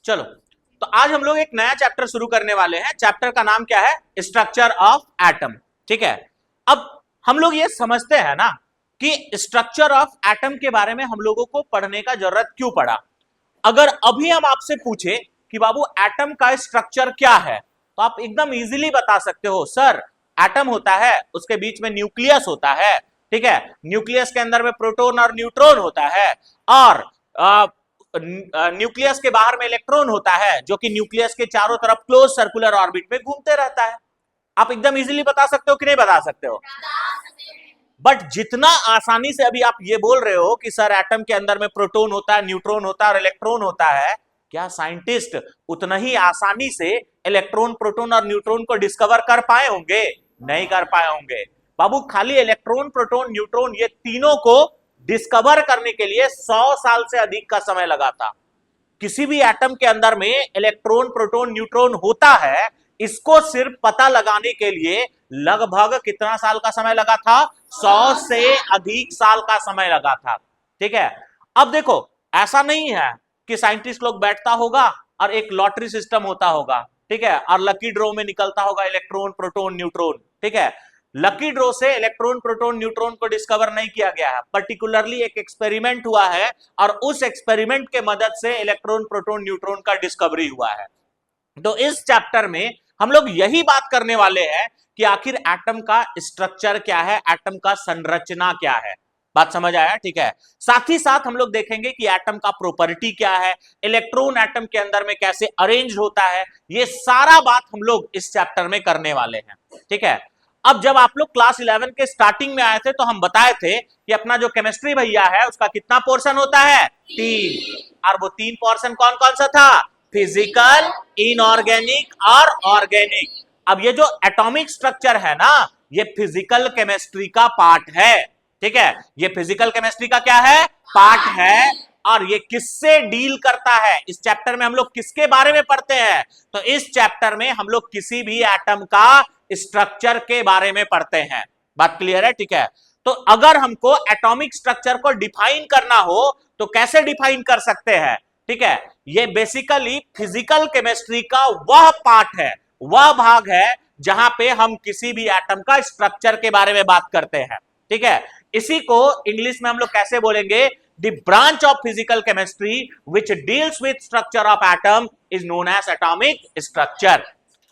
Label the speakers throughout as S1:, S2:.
S1: चलो, तो आज हम लोग एक नया चैप्टर शुरू करने वाले हैं। चैप्टर का नाम क्या है? Structure of atom. ठीक है, अब हम लोग ये समझते हैं ना कि स्ट्रक्चर ऑफ एटम के बारे में हम लोगों को पढ़ने का जरूरत क्यों पड़ा। अगर अभी हम आपसे पूछे कि बाबू एटम का स्ट्रक्चर क्या है, तो आप एकदम इजीली बता सकते हो, सर एटम होता है, उसके बीच में न्यूक्लियस होता है। ठीक है, न्यूक्लियस के अंदर में प्रोटॉन और न्यूट्रॉन होता है, और न्यूक्लियस के बाहर में इलेक्ट्रॉन होता है जो कि न्यूक्लियस के चारों तरफ क्लोज सर्कुलर ऑर्बिट में घूमते रहता है। आप एकदम इजीली बता सकते हो कि नहीं बता सकते हो? बट जितना आसानी से अभी आप ये बोल रहे हो कि सर एटम के अंदर में प्रोटॉन होता है, न्यूट्रॉन होता है और इलेक्ट्रॉन होता है, क्या साइंटिस्ट उतना ही आसानी से इलेक्ट्रॉन, प्रोटॉन और न्यूट्रॉन को डिस्कवर कर पाए होंगे? नहीं कर पाए होंगे बाबू। खाली इलेक्ट्रॉन, प्रोटॉन, न्यूट्रॉन ये तीनों को डिस्कवर करने के लिए 100 साल से अधिक का समय लगा था। किसी भी एटम के अंदर में इलेक्ट्रॉन, प्रोटॉन, न्यूट्रॉन होता है, इसको सिर्फ पता लगाने के लिए लगभग कितना साल का समय लगा था? 100 से अधिक साल का समय लगा था। ठीक है, अब देखो, ऐसा नहीं है कि साइंटिस्ट लोग बैठता होगा और एक लॉटरी सिस्टम होता होगा, ठीक है, और लकी ड्रॉ में निकलता होगा इलेक्ट्रॉन, प्रोटॉन, न्यूट्रॉन। ठीक है, लकी ड्रॉ से इलेक्ट्रॉन, प्रोटॉन, न्यूट्रॉन को डिस्कवर नहीं किया गया है। पर्टिकुलरली एक एक्सपेरिमेंट हुआ है और उस एक्सपेरिमेंट के मदद से इलेक्ट्रॉन, प्रोटॉन, न्यूट्रॉन का डिस्कवरी हुआ है। तो इस चैप्टर में हम लोग यही बात करने वाले हैं कि आखिर एटम का स्ट्रक्चर क्या है, एटम का संरचना क्या है। बात समझ आया? ठीक है, साथ ही साथ हम लोग देखेंगे कि एटम का प्रॉपर्टी क्या है, इलेक्ट्रॉन एटम के अंदर में कैसे अरेंज होता है, ये सारा बात हम लोग इस चैप्टर में करने वाले हैं। ठीक है, अब जब आप लोग क्लास 11 के स्टार्टिंग में आए थे तो हम बताए थे कि अपना जो केमिस्ट्री भैया है उसका कितना पोर्शन होता है? 3। और वो 3 पोर्शन कौन कौन सा था? फिजिकल, इनऑर्गेनिक और ऑर्गेनिक। अब ये जो एटॉमिक स्ट्रक्चर है ना, ये फिजिकल केमिस्ट्री का पार्ट है। ठीक है, ये फिजिकल केमिस्ट्री का क्या है? पार्ट है। और ये किससे डील करता है? इस चैप्टर में हम लोग किसके बारे में पढ़ते हैं? तो इस चैप्टर में हम लोग किसी भी एटम का स्ट्रक्चर के बारे में पढ़ते हैं। बात क्लियर है? ठीक है, तो अगर हमको एटॉमिक स्ट्रक्चर को डिफाइन करना हो तो कैसे डिफाइन कर सकते हैं? ठीक है, ये बेसिकली फिजिकल केमिस्ट्री का वह पार्ट है, वह भाग है जहां पे हम किसी भी एटम का स्ट्रक्चर के बारे में बात करते हैं। ठीक है, इसी को इंग्लिश में हम लोग कैसे बोलेंगे? The branch of physical chemistry which deals with structure of atom is known as atomic structure.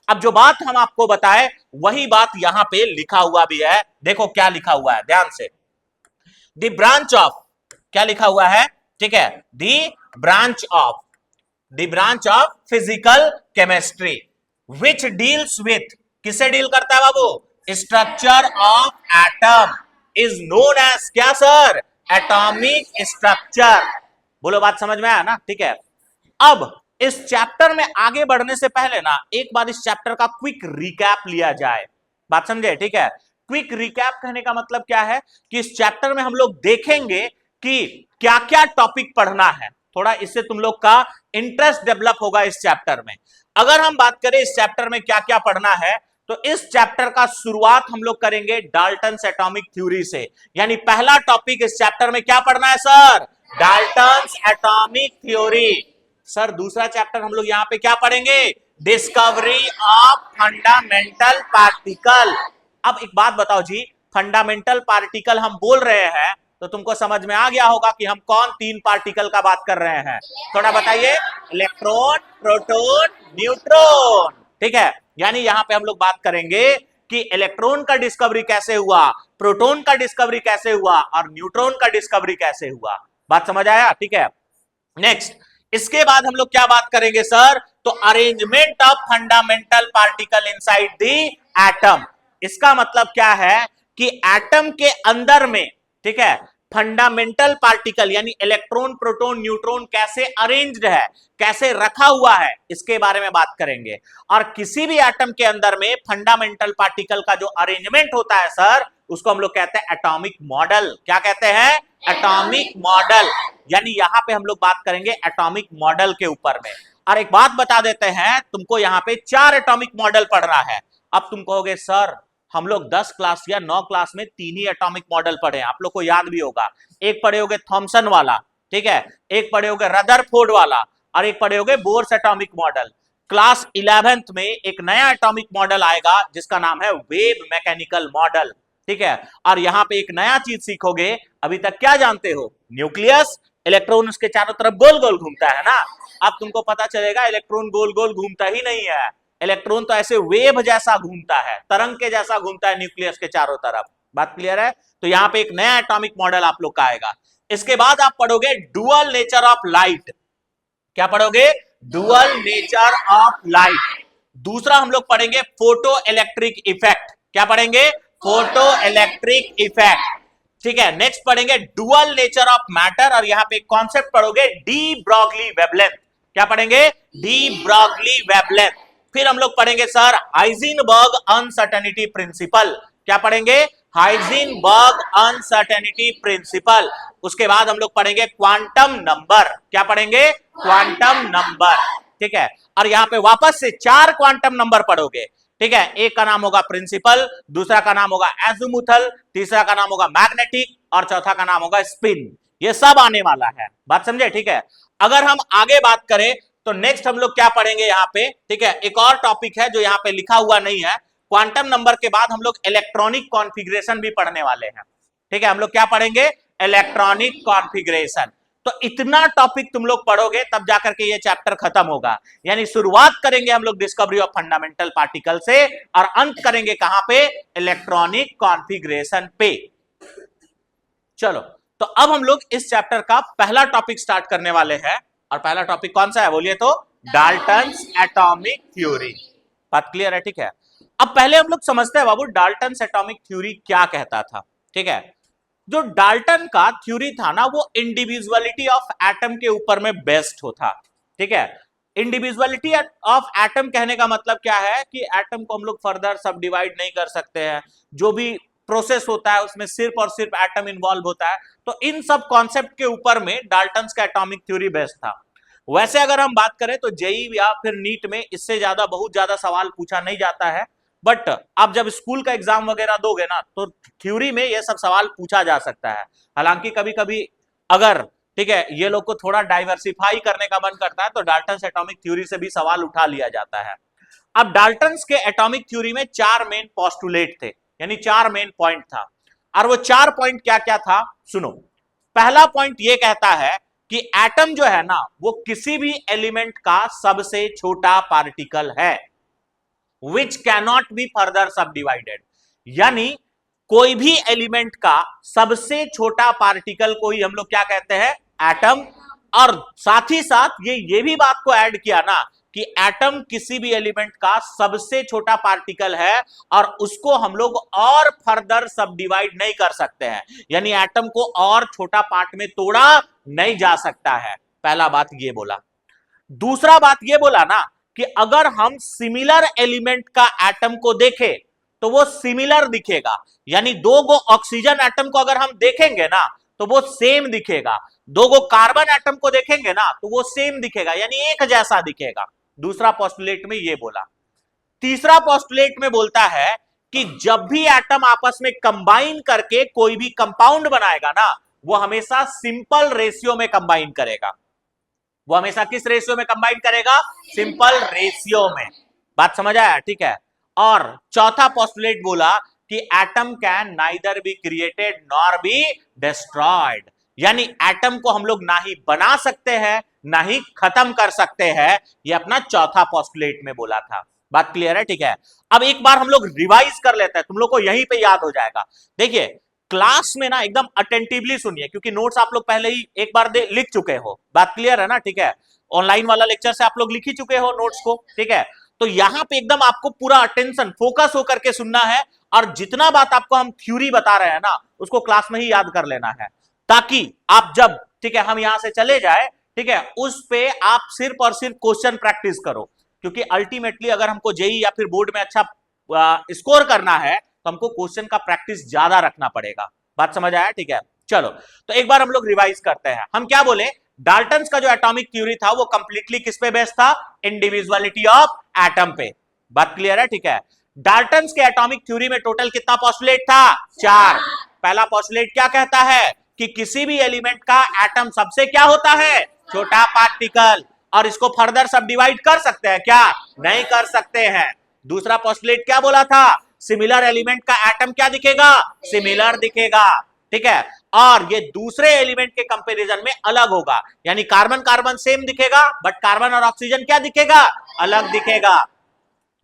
S1: अब जो बात हम आपको बताए वही बात यहां पे लिखा हुआ भी है। देखो क्या लिखा हुआ है, ध्यान से। द ब्रांच ऑफ, क्या लिखा हुआ है? ठीक है, the branch of physical chemistry which deals with, किससे डील करता है बाबू? Structure of atom is known as क्या सर? Atomic structure. बोलो, बात समझ में आया ना? ठीक है, अब इस चैप्टर में आगे बढ़ने से पहले ना एक बार इस चैप्टर का क्विक रिकैप लिया जाए। बात समझे? ठीक है, क्विक रिकैप कहने का मतलब क्या है कि इस चैप्टर में हम लोग देखेंगे कि क्या क्या टॉपिक पढ़ना है। थोड़ा इससे तुम लोग का इंटरेस्ट डेवलप होगा इस चैप्टर में। अगर हम बात करें इस चैप्टर में क्या क्या पढ़ना है, तो इस चैप्टर का शुरुआत हम लोग करेंगे डाल्टन्स एटॉमिक थ्योरी से। यानी पहला टॉपिक इस चैप्टर में क्या पढ़ना है sir? Dalton's atomic theory. Sir दूसरा चैप्टर हम लोग यहां पे क्या पढ़ेंगे? Discovery of fundamental particle. अब एक बात बताओ जी, फंडामेंटल पार्टिकल हम बोल रहे हैं तो तुमको समझ में आ गया होगा कि हम कौन 3 पार्टिकल का बात कर रहे हैं। थोड़ा बताइए। Electron, proton, neutron. ठीक है, यानी यहां पे हम लोग बात करेंगे कि इलेक्ट्रॉन का डिस्कवरी कैसे हुआ, प्रोटॉन का डिस्कवरी कैसे हुआ और न्यूट्रॉन का डिस्कवरी कैसे हुआ। बात समझ आया? ठीक है, नेक्स्ट इसके बाद हम लोग क्या बात करेंगे सर? तो arrangement of fundamental particle inside the atom. इसका मतलब क्या है कि एटम के अंदर में, ठीक है, फंडामेंटल पार्टिकल यानी इलेक्ट्रॉन, प्रोटॉन, न्यूट्रॉन कैसे अरेंज्ड है, कैसे रखा हुआ है, इसके बारे में बात करेंगे। और किसी भी एटम के अंदर में फंडामेंटल पार्टिकल का जो अरेंजमेंट होता है सर, उसको हम लोग कहते हैं एटॉमिक मॉडल। क्या कहते हैं? Atomic model. यानी यहां पे हम लोग बात करेंगे एटॉमिक मॉडल के ऊपर में। और एक बात बता देते हैं, तुमको यहां पे 4 एटॉमिक मॉडल पढ़ना है। अब तुम कहोगे सर हम लोग 10 क्लास या 9 क्लास में 3 ही एटॉमिक मॉडल पढ़े हैं, आप लोग को याद भी होगा। एक पढ़े होगे थॉमसन वाला, ठीक है, एक पढ़े होगे रदरफोर्ड वाला, और एक पढ़े होगे Bohr's atomic model. Class 11th में एक नया एटॉमिक मॉडल आएगा जिसका नाम है वेव मैकेनिकल मॉडल, ठीक है। और यहां पे एक नया चीज सीखोगे, अभी तक क्या जानते हो, न्यूक्लियस, इलेक्ट्रॉन उसके चारों तरफ गोल गोल घूमता है ना, अब तुमको पता चलेगा इलेक्ट्रॉन गोल गोल घूमता ही नहीं है, इलेक्ट्रॉन तो ऐसे वेव जैसा घूमता है, तरंग के जैसा घूमता है न्यूक्लियस के चारों तरफ। बात क्लियर है? तो यहां पे एक नया एटॉमिक मॉडल आप लोग का आएगा। इसके बाद आप पढ़ोगे डुअल नेचर ऑफ लाइट। क्या पढ़ोगे? Dual nature of light. दूसरा हम लोग पढ़ेंगे फोटो इलेक्ट्रिक इफेक्ट। क्या पढ़ेंगे? फोटो इलेक्ट्रिक इफेक्ट, ठीक है। नेक्स्ट पढ़ेंगे डुअल नेचर ऑफ मैटर, और यहां पे एक कॉन्सेप्ट पढ़ोगे डी ब्रॉगली वेवलेंथ। क्या पढ़ेंगे? De Broglie wavelength. फिर हम लोग पढ़ेंगे सर हाइजेनबर्ग अनसर्टेनिटी प्रिंसिपल। क्या पढ़ेंगे? Heisenberg uncertainty principle. उसके बाद हम लोग पढ़ेंगे क्वांटम नंबर। क्या पढ़ेंगे? क्वांटम नंबर, ठीक है। और यहां पे वापस से 4 क्वांटम नंबर पढ़ोगे, ठीक है। एक का नाम होगा प्रिंसिपल, दूसरा का नाम होगा एज़ीमुथल, तीसरा का नाम होगा मैग्नेटिक, और चौथा का नाम होगा स्पिन। ये सब आने वाला है, बात समझे, ठीक है। अगर हम आगे बात करें तो नेक्स्ट हम लोग क्या पढ़ेंगे यहां पे, ठीक है। एक और टॉपिक है जो यहां पे लिखा हुआ नहीं है, क्वांटम नंबर के बाद हम लोग इलेक्ट्रॉनिक कॉन्फ़िगरेशन भी पढ़ने वाले हैं, ठीक है। हम लोग क्या पढ़ेंगे? Electronic configuration. तो इतना टॉपिक तुम लोग पढ़ोगे तब जाकर के ये चैप्टर खत्म होगा। यानी शुरुआत करेंगे हम लोग डिस्कवरी ऑफ फंडामेंटल पार्टिकल से, और अंत करेंगे कहां पे? इलेक्ट्रॉनिक कॉन्फ़िगरेशन पे। चलो, तो अब हम लोग इस चैप्टर का पहला टॉपिक स्टार्ट करने वाले हैं, और पहला टॉपिक कौन सा है बोलिए तो? Dalton's atomic theory. बात क्लियर है, ठीक है। अब पहले हम लोग समझते हैं बाबू डाल्टन्स एटॉमिक थ्योरी क्या कहता था, ठीक है। जो डाल्टन का थ्योरी था ना, वो इंडिविजुअलिटी ऑफ एटम के ऊपर में बेस्ड होता, ठीक है। इंडिविजुअलिटी ऑफ एटम कहने का मतलब क्या है कि एटम को हम लोग फर्दर सब डिवाइड नहीं कर सकते हैं, जो भी प्रोसेस होता है उसमें सिर्फ और सिर्फ एटम इन्वॉल्व होता है। तो इन सब कॉन्सेप्ट के ऊपर में डाल्टन्स का एटॉमिक थ्योरी बेस्ड था। वैसे अगर हम बात करें तो जेई या फिर नीट में इससे ज्यादा बहुत ज्यादा सवाल पूछा नहीं जाता है, बट आप जब स्कूल का एग्जाम वगैरह दोगे ना तो थ्योरी में ये सब सवाल पूछा जा सकता है। हालांकि कभी कभी अगर, ठीक है, ये लोग को थोड़ा डाइवर्सिफाई करने का मन करता है तो डाल्टन्स एटॉमिक थ्योरी से भी सवाल उठा लिया जाता है। अब डाल्टन्स के एटॉमिक थ्योरी में 4 मेन पोस्टुलेट थे, यानी 4 मेन पॉइंट था, और वो 4 पॉइंट क्या क्या था सुनो। पहला पॉइंट ये कहता है कि एटम जो है ना वो किसी भी एलिमेंट का सबसे छोटा पार्टिकल है, विच कैनॉट बी फर्दर सब डिवाइडेड। यानी कोई भी एलिमेंट का सबसे छोटा पार्टिकल को ही हम लोग क्या कहते हैं? एटम। और साथ ही साथ ये भी बात को ऐड किया ना कि एटम किसी भी एलिमेंट का सबसे छोटा पार्टिकल है और उसको हम लोग और फर्दर सब डिवाइड नहीं कर सकते हैं, यानी एटम को और छोटा पार्ट में तोड़ा नहीं जा सकता है। पहला बात ये बोला। दूसरा बात ये बोला ना कि अगर हम सिमिलर एलिमेंट का एटम को देखें तो वो सिमिलर दिखेगा, यानी 2 गो ऑक्सीजन एटम को अगर हम देखेंगे ना तो वो सेम दिखेगा, 2 गो कार्बन एटम को देखेंगे ना तो वो सेम दिखेगा, यानी एक जैसा दिखेगा। दूसरा पोस्टुलेट में ये बोला। तीसरा पोस्टुलेट में बोलता है कि जब भी एटम आपस में कंबाइन करके कोई भी कंपाउंड बनाएगा ना, वो हमेशा सिंपल रेशियो में कंबाइन करेगा। वो हमेशा किस रेशियो में कंबाइन करेगा? सिंपल रेशियो में। बात समझ आया, ठीक है। और चौथा पोस्टुलेट बोला कि atom can neither be created nor be destroyed, यानी एटम को हम लोग ना ही बना सकते हैं ना ही खत्म कर सकते हैं। ये अपना चौथा पोस्टुलेट में बोला था। बात क्लियर है, ठीक है। अब एक बार हम लोग रिवाइज कर लेते हैं, तुम लोग को यहीं पे याद हो जाएगा। देखिए क्लास में ना एकदम अटेंटिवली सुनिए, क्योंकि नोट्स आप लोग पहले ही एक बार लिख चुके हो। बात क्लियर है ना, ठीक है। ऑनलाइन वाला लेक्चर से आप लोग लिख ही चुके हो नोट्स को, ठीक है। तो यहां पे एकदम आपको पूरा अटेंशन फोकस होकर के सुनना है, और जितना बात आपको हम थ्योरी बता रहे हैं ना उसको क्लास में ही याद कर लेना है, ताकि आप जब, ठीक है, हम यहां से चले जाए, ठीक है, उस पे आप सिर्फ और सिर्फ क्वेश्चन प्रैक्टिस करो। क्योंकि अल्टीमेटली अगर हमको जेई या फिर बोर्ड में अच्छा स्कोर करना है तो हमको क्वेश्चन का प्रैक्टिस ज्यादा रखना पड़ेगा। बात समझ आया, ठीक है। चलो तो एक बार हम लोग रिवाइज करते हैं। हम क्या बोले? डाल्टन्स का जो एटॉमिक थ्योरी था वो कंप्लीटली किस पे बेस्ड था? इंडिविजुअलिटी ऑफ एटम पे। बात क्लियर है, ठीक है। डाल्टन्स के एटॉमिक थ्योरी में टोटल कितना पोस्टुलेट था? 4। पहला पोस्टुलेट क्या कहता है कि किसी भी एलिमेंट का एटम सबसे क्या होता है? छोटा पार्टिकल। और इसको फर्दर सब डिवाइड कर सकते हैं क्या? नहीं कर सकते हैं। दूसरा पोस्टुलेट क्या बोला था? सिमिलर एलिमेंट का एटम क्या दिखेगा? सिमिलर दिखेगा, ठीक है, और ये दूसरे एलिमेंट के कंपैरिजन में अलग होगा, यानी कार्बन कार्बन सेम दिखेगा बट कार्बन और ऑक्सीजन क्या दिखेगा? अलग दिखेगा।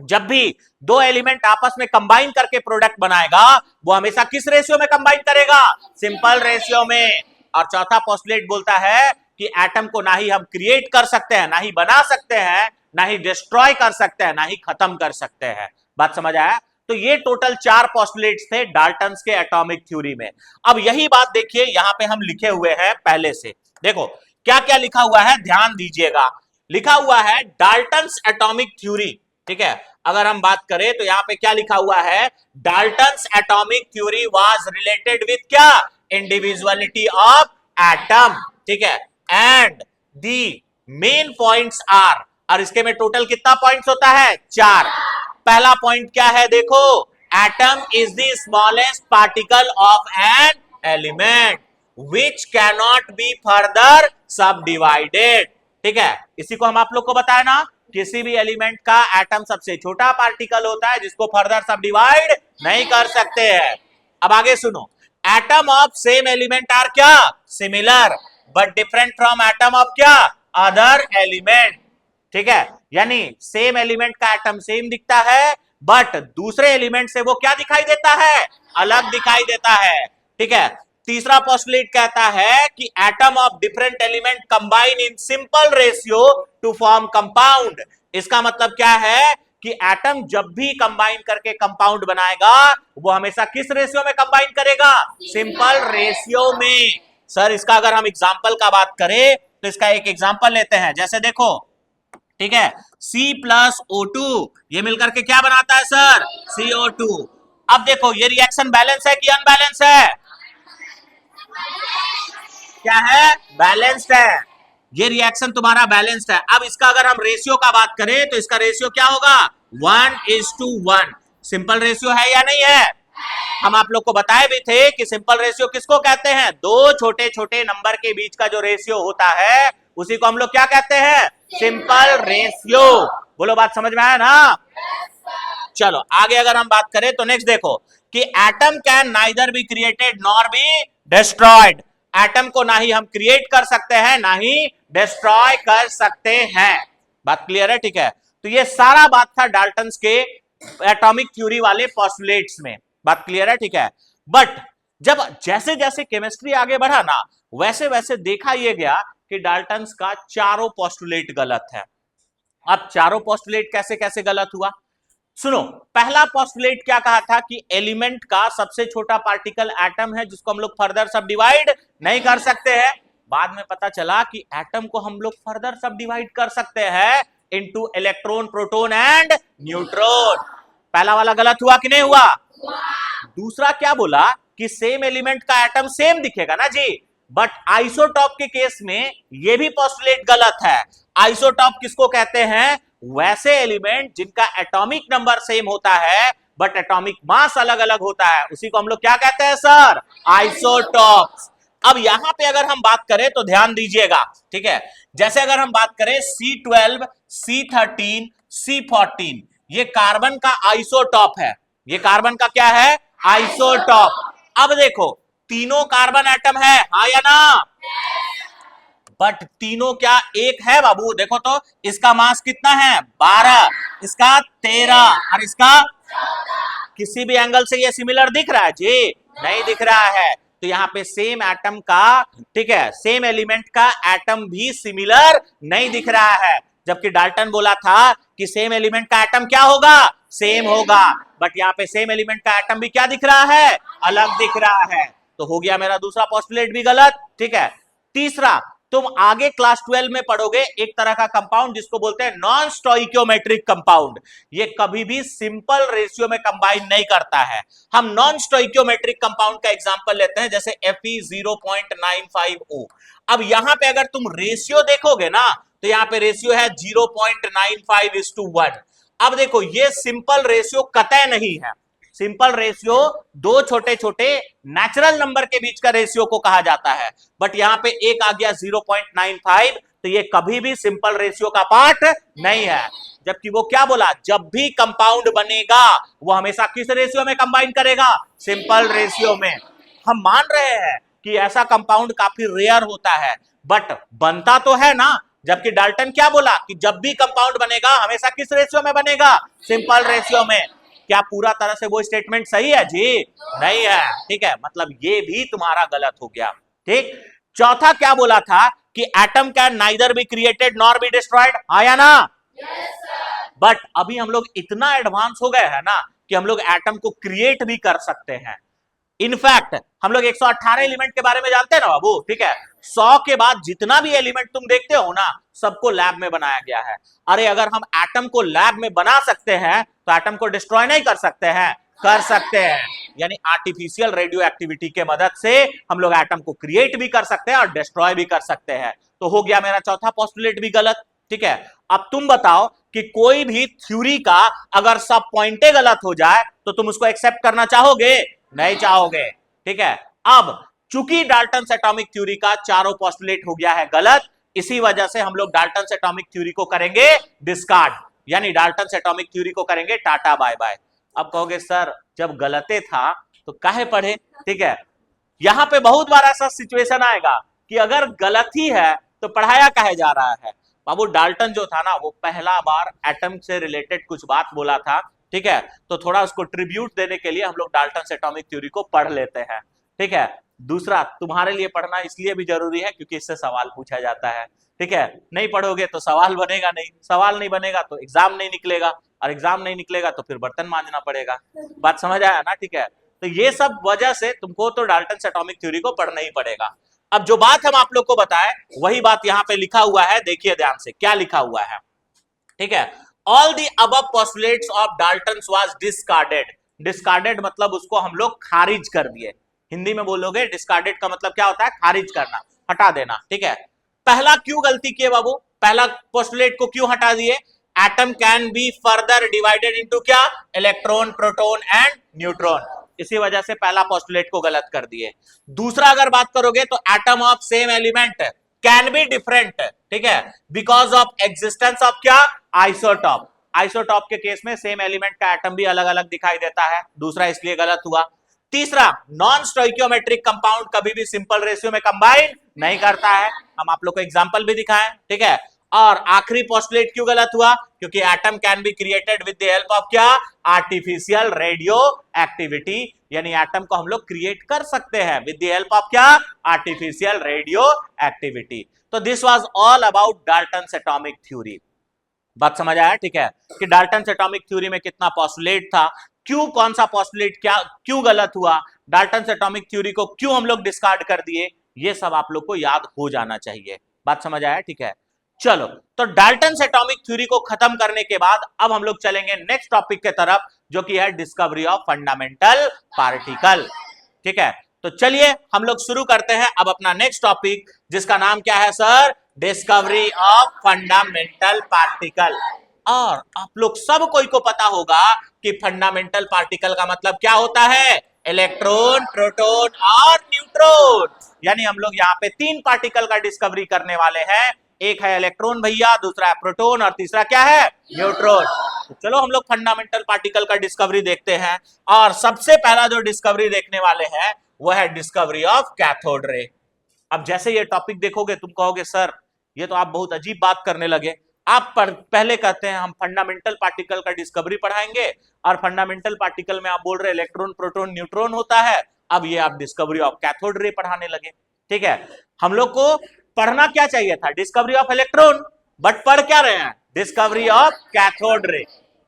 S1: जब भी दो एलिमेंट आपस में कंबाइन करके प्रोडक्ट बनाएगा वो हमेशा किस रेशियो में कंबाइन करेगा? सिंपल रेशियो में। और चौथा पोस्टुलेट बोलता है कि एटम को ना ही हम क्रिएट कर सकते हैं, ना ही बना सकते हैं, ना ही डिस्ट्रॉय कर सकते हैं, ना ही खत्म कर सकते हैं। बात समझ आया? तो ये टोटल 4 पोस्टुलेट्स थे डाल्टन्स के एटॉमिक थ्योरी में। अब यही बात देखिए यहां पे हम लिखे हुए हैं पहले से। देखो क्या क्या लिखा हुआ है, ध्यान दीजिएगा। लिखा हुआ है डाल्टन्स एटॉमिक थ्योरी, ठीक है। अगर हम बात करें तो यहां पे क्या लिखा हुआ है? Dalton's atomic theory was related with क्या? इंडिविजुअलिटी ऑफ एटम, ठीक है। And the main points are, और इसके में टोटल कितना पॉइंट्स होता है? 4। पहला पॉइंट क्या है? देखो, atom is the smallest particle of an element which cannot be further सब डिवाइडेड, ठीक है। इसी को हम आप लोग को बताया ना, किसी भी एलिमेंट का एटम सबसे छोटा पार्टिकल होता है जिसको फर्दर सब डिवाइड नहीं कर सकते हैं। अब आगे सुनो, atom of same element are क्या? Similar but different from atom of क्या? अदर एलिमेंट, ठीक है। यानी सेम एलिमेंट का एटम सेम दिखता है बट दूसरे एलिमेंट से वो क्या दिखाई देता है? अलग दिखाई देता है, ठीक है। तीसरा पोस्टुलेट कहता है कि atom of different element combine in simple ratio two form compound. इसका मतलब क्या है कि एटम जब भी कंबाइन करके कंपाउंड बनाएगा वो हमेशा किस रेशियो में कंबाइन करेगा? सिंपल रेशियो में। सर इसका अगर हम एग्जांपल का बात करें तो इसका एक एग्जांपल लेते हैं, जैसे देखो, ठीक है, C+O2 ये मिलकर के क्या बनाता है सर? CO2। अब देखो ये रिएक्शन बैलेंस है कि अनबैलेंस है? क्या है? बैलेंस्ड है। ये रिएक्शन तुम्हारा बैलेंस्ड है। अब इसका अगर हम रेशियो का बात करें तो इसका रेशियो क्या होगा? 1:1। सिंपल रेशियो है या नहीं है? हम आप लोग को बताए भी थे कि सिंपल रेशियो किसको कहते हैं? दो छोटे छोटे नंबर के बीच का जो रेशियो होता है उसी को हम लोग क्या कहते हैं? Simple ratio. बोलो बात समझ में आया ना? चलो आगे अगर हम बात करें तो नेक्स्ट देखो कि atom can neither be created nor be destroyed. Atom को ना ही हम क्रिएट कर सकते हैं ना ही डिस्ट्रॉय कर सकते हैं। बात क्लियर है? ठीक है। तो ये सारा बात था डाल्टन्स के एटॉमिक थ्योरी वाले पोस्टुलेट्स में। बात क्लियर है? ठीक है। बट जब जैसे जैसे केमिस्ट्री आगे बढ़ा ना वैसे वैसे देखा यह गया कि डाल्टन्स का चारों पोस्टुलेट गलत है। अब चारों पोस्टुलेट कैसे कैसे गलत हुआ सुनो। पहला पोस्टुलेट क्या कहा था कि एलिमेंट का सबसे छोटा पार्टिकल एटम है जिसको हम लोग फर्दर सब डिवाइड नहीं कर सकते हैं। बाद में पता चला कि एटम को हम लोग फर्दर सब डिवाइड कर सकते हैं into electron, proton and neutron. पहला वाला गलत हुआ कि नहीं हुआ? दूसरा क्या बोला कि सेम एलिमेंट का एटम सेम दिखेगा ना जी, बट आइसोटॉप के केस में यह भी पोस्टुलेट गलत है। आइसोटॉप किसको कहते हैं? वैसे एलिमेंट जिनका एटॉमिक नंबर सेम होता है बट एटॉमिक मास अलग अलग होता है उसी को हम लोग क्या कहते हैं सर? आइसोटॉप्स। अब यहां पे अगर हम बात करें तो ध्यान दीजिएगा, ठीक है। जैसे अगर हम बात करें C12, C13, C14 ये कार्बन का आइसोटॉप है। ये कार्बन का क्या है? आइसोटॉप। अब देखो तीनों कार्बन एटम है, हाँ या ना? बट तीनों क्या एक है बाबू? देखो तो इसका मास कितना है? 12, इसका 13 और इसका 14। किसी भी एंगल से ये सिमिलर दिख रहा है जी? नहीं दिख रहा है। तो यहाँ पे सेम एटम का, ठीक है, सेम एलिमेंट का एटम भी सिमिलर नहीं दिख रहा है। जबकि डाल्टन बोला था कि सेम एलिमेंट का एटम क्या होगा? सेम होगा। बट यहाँ पे सेम एलिमेंट का एटम भी क्या दिख रहा है? अलग दिख रहा है। तो हो गया मेरा दूसरा पोस्टुलेट भी गलत, ठीक है। तीसरा, तुम आगे क्लास 12 में पढ़ोगे एक तरह का कंपाउंड जिसको बोलते हैं नॉन स्टोइकियोमेट्रिक कंपाउंड। ये कभी भी सिंपल रेशियो में कंबाइन नहीं करता है। हम नॉन स्टोइकियोमेट्रिक कंपाउंड का एग्जांपल लेते हैं जैसे Fe0.95O। अब यहां पे अगर तुम रेशियो देखोगे ना तो यहां पे रेशियो है 0.95:1। अब देखो ये सिंपल रेशियो कतई नहीं है। सिंपल रेशियो दो छोटे छोटे नेचुरल नंबर के बीच का रेशियो को कहा जाता है। बट यहां पे एक आ गया 0.95, तो ये कभी भी सिंपल रेशियो का पार्ट नहीं है। जबकि वो क्या बोला, जब भी कंपाउंड बनेगा वो हमेशा किस रेशियो में कंबाइन करेगा, सिंपल रेशियो में। हम मान रहे हैं कि ऐसा कंपाउंड काफी रेयर होता है, बट बनता तो है ना। जबकि डाल्टन क्या बोला कि जब भी कंपाउंड बनेगा हमेशा किस रेशियो में बनेगा, सिंपल रेशियो में। क्या पूरा तरह से वो स्टेटमेंट सही है जी? नहीं है, ठीक है, मतलब ये भी तुम्हारा गलत हो गया। ठीक, चौथा क्या बोला था कि atom can neither be created nor be destroyed, आया ना? बट अभी हम लोग इतना एडवांस हो गए हैं ना कि हम लोग एटम को क्रिएट भी कर सकते हैं। इनफैक्ट हम लोग 118 एलिमेंट के बारे में जानते हैं ना बाबू, ठीक है। 100 के बाद जितना भी एलिमेंट तुम देखते हो ना, सबको लैब में बनाया गया है। अरे अगर हम एटम को लैब में बना सकते हैं तो एटम को डिस्ट्रॉय नहीं कर सकते हैं? कर सकते हैं। यानी आर्टिफिशियल रेडियो एक्टिविटी के मदद से हम लोग एटम को क्रिएट भी कर सकते हैं और डिस्ट्रॉय भी कर सकते हैं। तो हो गया मेरा चौथा पोस्टुलेट भी गलत, ठीक है। अब तुम बताओ कि कोई भी थ्योरी का अगर सब पॉइंटे गलत हो जाए तो तुम उसको एक्सेप्ट करना चाहोगे? नहीं चाहोगे, ठीक है। अब चूंकि डाल्टन्स एटॉमिक थ्योरी का चारों पोस्टुलेट हो गया है गलत, इसी वजह से हम लोग डाल्टन्स एटॉमिक थ्योरी को करेंगे डिस्कार्ड, यानी डाल्टन्स एटॉमिक थ्योरी को करेंगे टाटा बाय बाय। अब कहोगे सर जब गलते था तो काहे पढ़े, ठीक है। यहां पे बहुत बार ऐसा सिचुएशन आएगा कि अगर गलत ही है तो पढ़ाया काहे जा रहा है। बाबू डाल्टन जो था ना, वो पहला बार एटम से रिलेटेड कुछ बात बोला था, ठीक है। तो थोड़ा उसको ट्रिब्यूट देने के लिए हम लोग डाल्टन एटॉमिक थ्योरी को पढ़ लेते हैं, ठीक है। दूसरा, तुम्हारे लिए पढ़ना इसलिए भी जरूरी है क्योंकि इससे सवाल पूछा जाता है, ठीक है। नहीं पढ़ोगे तो सवाल बनेगा नहीं, सवाल नहीं बनेगा तो एग्जाम नहीं निकलेगा, और एग्जाम नहीं निकलेगा तो फिर बर्तन मांजना पड़ेगा। बात समझ आया ना, ठीक है। तो ये सब वजह से तुमको तो डाल्टन एटॉमिक थ्योरी को पढ़ना ही पड़ेगा। अब जो बात हम आप लोग को बताएं वही बात यहां पे लिखा हुआ है, देखिए ध्यान से क्या लिखा हुआ है, ठीक है। All the above postulates of Dalton was discarded. Discarded मतलब उसको हम लोग खारिज कर दिए। हिंदी में बोलोगे डिस्कार्डेड का मतलब क्या होता है, खारिज करना, हटा देना, ठीक है। पहला क्यों गलती किए बाबू, पहला पोस्टुलेट को क्यों हटा दिए? Atom can be further divided into क्या, इलेक्ट्रॉन, प्रोटॉन एंड न्यूट्रॉन। इसी वजह से पहला पोस्टुलेट को गलत कर दिए। दूसरा अगर बात करोगे तो atom of same element can be different, ठीक है, बिकॉज ऑफ एग्जिस्टेंस ऑफ क्या, आइसोटॉप। आइसोटॉप के केस में सेम एलिमेंट का एटम भी अलग अलग दिखाई देता है, दूसरा इसलिए गलत हुआ। तीसरा, नॉन स्टोइकियोमेट्रिक कंपाउंड कभी भी सिंपल रेशियो में कंबाइन नहीं करता है, हम आप लोग को एग्जांपल भी दिखाएं, ठीक है। और आखिरी पोस्टुलेट क्यों गलत हुआ, क्योंकि atom can be created with the help of क्या, आर्टिफिशियल रेडियो एक्टिविटी, यानी एटम को हम लोग क्रिएट कर सकते हैं विद द हेल्प ऑफ क्या, आर्टिफिशियल रेडियो एक्टिविटी। तो this was all about Dalton's atomic theory. बात समझ आया, ठीक है, कि डाल्टन्स एटॉमिक थ्योरी में कितना पोस्टुलेट था, क्यों कौन सा पोस्टुलेट क्या क्यों गलत हुआ, डाल्टन्स एटॉमिक थ्योरी को क्यों हम लोग डिस्कार्ड कर दिए, ये सब आप लोग को याद हो जाना चाहिए। बात समझ आया, ठीक है। चलो, तो डाल्टन्स एटॉमिक थ्योरी को खत्म करने के बाद अब हम लोग चलेंगे नेक्स्ट टॉपिक के तरफ, जो कि है डिस्कवरी ऑफ फंडामेंटल पार्टिकल, ठीक है। तो चलिए हम लोग शुरू करते हैं अब अपना नेक्स्ट टॉपिक, जिसका नाम क्या है sir, discovery of fundamental particle. और आप लोग सब कोई को पता होगा कि फंडामेंटल पार्टिकल का मतलब क्या होता है, इलेक्ट्रॉन, प्रोटॉन और न्यूट्रॉन। यानी हम लोग यहाँ पे तीन पार्टिकल का डिस्कवरी करने वाले हैं, एक है इलेक्ट्रॉन भैया, दूसरा है प्रोटॉन और तीसरा क्या है, न्यूट्रॉन। तो चलो हम लोग फंडामेंटल पार्टिकल का डिस्कवरी देखते हैं। और सबसे पहला जो डिस्कवरी देखने वाले हैं वो है डिस्कवरी ऑफ कैथोड रे। अब जैसे ये टॉपिक देखोगे तुम कहोगे सर ये तो आप बहुत अजीब बात करने लगे, आप पहले कहते हैं हम फंडामेंटल पार्टिकल का डिस्कवरी पढ़ाएंगे और फंडामेंटल पार्टिकल में आप बोल रहे इलेक्ट्रॉन, प्रोटॉन, न्यूट्रॉन होता है, अब ये आप डिस्कवरी ऑफ कैथोड रे पढ़ाने लगे, ठीक है। हम लोग को पढ़ना क्या चाहिए था, डिस्कवरी ऑफ इलेक्ट्रॉन, बट पढ़ क्या रहे हैं, डिस्कवरी ऑफ कैथोड रे।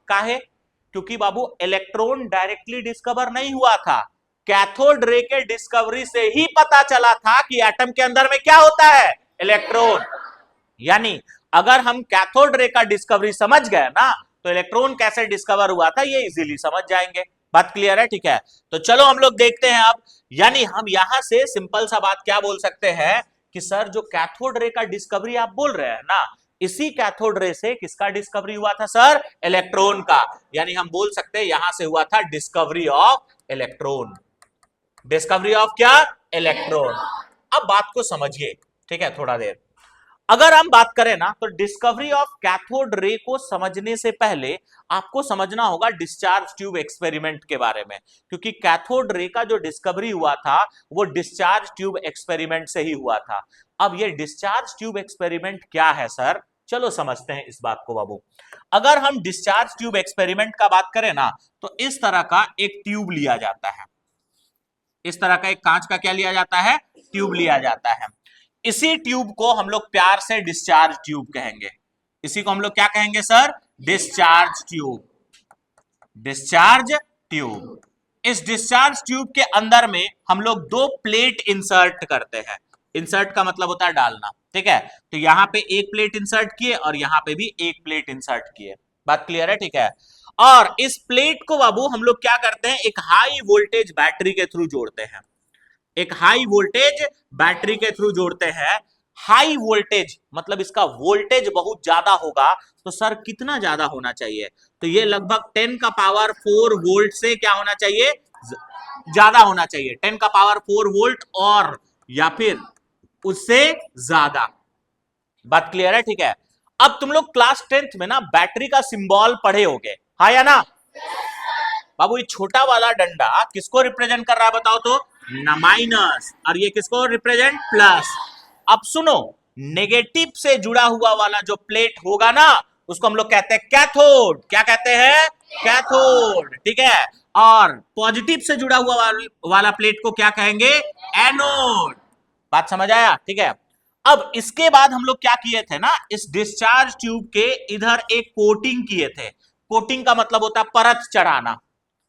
S1: काहे, क्योंकि बाबू इलेक्ट्रॉन डायरेक्टली डिस्कवर नहीं हुआ था, कैथोड रे के डिस्कवरी से ही पता चला था कि एटम के अंदर में क्या होता है, इलेक्ट्रॉन। यानी अगर हम कैथोड रे का डिस्कवरी समझ गए ना तो इलेक्ट्रॉन कैसे डिस्कवर हुआ था ये इजीली समझ जाएंगे। बात क्लियर है, ठीक है। तो चलो हम लोग देखते हैं अब, यानी हम यहां से सिंपल सा बात क्या बोल सकते हैं कि सर जो कैथोड रे का डिस्कवरी आप बोल रहे हैं ना, इसी कैथोड रे से किसका डिस्कवरी हुआ था सर? इलेक्ट्रॉन का। यानी हम बोल सकते हैं यहां से हुआ था discovery of electron. Discovery of क्या? इलेक्ट्रॉन। अब बात को समझिए, ठीक है, थोड़ा देर। अगर हम बात करें ना, तो डिस्कवरी ऑफ कैथोड रे को समझने से पहले आपको समझना होगा डिस्चार्ज ट्यूब एक्सपेरिमेंट के बारे में, क्योंकि कैथोड रे का जो डिस्कवरी हुआ था वो डिस्चार्ज ट्यूब एक्सपेरिमेंट से ही हुआ था। अब ये डिस्चार्ज ट्यूब एक्सपेरिमेंट क्या है सर? चलो समझते हैं इस बात को बाबू। अगर हम डिस्चार्ज ट्यूब एक्सपेरिमेंट का बात करें ना, तो इस तरह का एक ट्यूब लिया जाता है। इस तरह का एक कांच का क्या लिया जाता है? ट्यूब लिया जाता है। इसी ट्यूब को हम लोग प्यार से डिस्चार्ज ट्यूब कहेंगे। इसी को हम लोग क्या कहेंगे sir? Discharge tube. Discharge tube. इस डिस्चार्ज ट्यूब के अंदर में हम लोग दो प्लेट इंसर्ट करते हैं। इंसर्ट का मतलब होता है डालना, ठीक है। तो यहां पे एक प्लेट इंसर्ट किए और यहां पे भी एक प्लेट इंसर्ट किए। बात क्लियर है? ठीक है। और इस प्लेट को बाबू हम लोग क्या करते हैं? एक हाई वोल्टेज बैटरी के थ्रू जोड़ते हैं। एक हाई वोल्टेज बैटरी के थ्रू जोड़ते हैं। हाई वोल्टेज मतलब इसका वोल्टेज बहुत ज्यादा होगा, तो सर कितना ज्यादा होना चाहिए? तो ये लगभग 10 का पावर 4 वोल्ट से क्या होना चाहिए? ज्यादा होना चाहिए। 10 का पावर 4 वोल्ट और या फिर उससे ज्यादा। बात क्लियर है? ठीक है। अब तुम लोग क्लास 10th में ना बैटरी का सिंबल पढ़े होगे, हाँ या ना? बाबू ये छोटा वाला डंडा किसको रिप्रेजेंट कर रहा है बताओ तो? माइनस। और ये किसको रिप्रेजेंट? प्लस। अब सुनो, नेगेटिव से जुड़ा हुआ वाला जो प्लेट होगा ना, उसको हम लोग कहते हैं कैथोड। क्या कहते हैं? कैथोड, ठीक है। और पॉजिटिव से जुड़ा हुआ वाला प्लेट को क्या कहेंगे? एनोड। बात समझ आया? ठीक है। अब इसके बाद हम लोग क्या किए थे ना, इस डिस्चार्ज ट्यूब के इधर एक कोटिंग किए थे। कोटिंग का मतलब होता है परत चढ़ाना।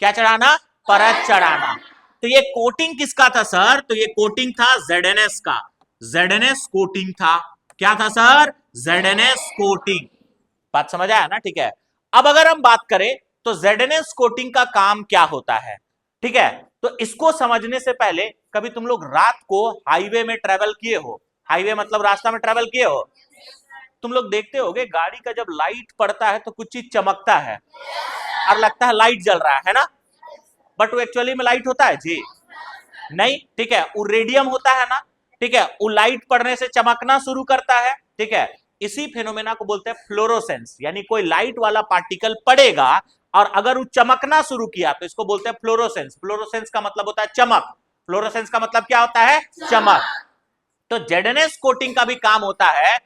S1: क्या चढ़ाना? परत चढ़ाना। तो ये कोटिंग किसका था सर? तो ये कोटिंग था ZNS का। ZNS कोटिंग था। क्या था सर? ZNS coating. बात समझ आया ना? ठीक है। अब अगर हम बात करें तो ZNS कोटिंग का काम क्या होता है, ठीक है, तो इसको समझने से पहले कभी तुम लोग रात को हाईवे में ट्रेवल किए हो? हाईवे मतलब रास्ता में ट्रेवल किए हो? तुम लोग देखते होगे गाड़ी का जब लाइट पड़ता है तो कुछ चीज चमकता है और लगता है लाइट जल रहा है ना, बट वो एक्चुअली में लाइट होता है जी? नहीं, ठीक है। वो रेडियम होता है ना, ठीक है। वो लाइट पड़ने से चमकना शुरू करता है, ठीक है। इसी फेनोमेना को बोलते हैं फ्लोरोसेंस। यानी कोई लाइट वाला पार्टिकल पड़ेगा और अगर वो चमकना शुरू किया तो इसको बोलते हैं फ्लोरोसेंस। फ्लोरोसेंस का मतलब होता है चमक। फ्लोरोसेंस का मतलब क्या होता है? चमक। तो ZNS कोटिंग का भी काम होता है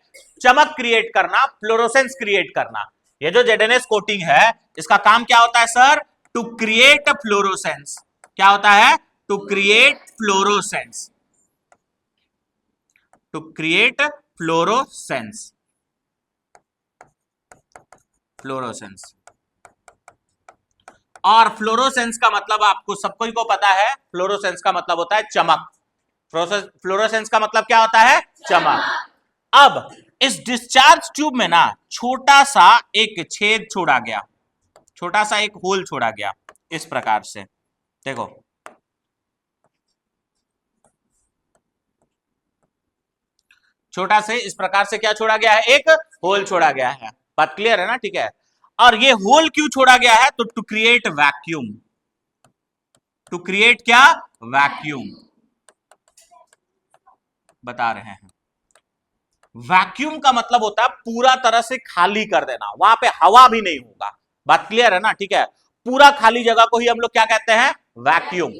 S1: चमक क्रिएट करना, फ्लोरोसेंस क्रिएट करना। ये जो ZNS कोटिंग है इसका काम क्या होता है सर? To create fluorescence. क्या होता है? To create fluorescence. To create fluorescence. Fluorescence. और फ्लोरोसेंस का मतलब आपको सबको को पता है, फ्लोरोसेंस का मतलब होता है चमक। फ्लोरोसेंस का मतलब क्या होता है? चमक। अब इस डिस्चार्ज ट्यूब में ना छोटा सा एक छेद छोड़ा गया, छोटा सा एक होल छोड़ा गया इस प्रकार से। देखो, छोटा से इस प्रकार से क्या छोड़ा गया है? एक होल छोड़ा गया है। बात क्लियर है ना? ठीक है। और ये होल क्यों छोड़ा गया है? तो to create vacuum. To create क्या? वैक्यूम। बता रहे हैं। वैक्यूम का मतलब होता है पूरा तरह से खाली कर देना, वहां पे हवा भी नहीं होगा। बात क्लियर है ना? ठीक है। पूरा खाली जगह को ही हम लोग क्या कहते हैं? वैक्यूम,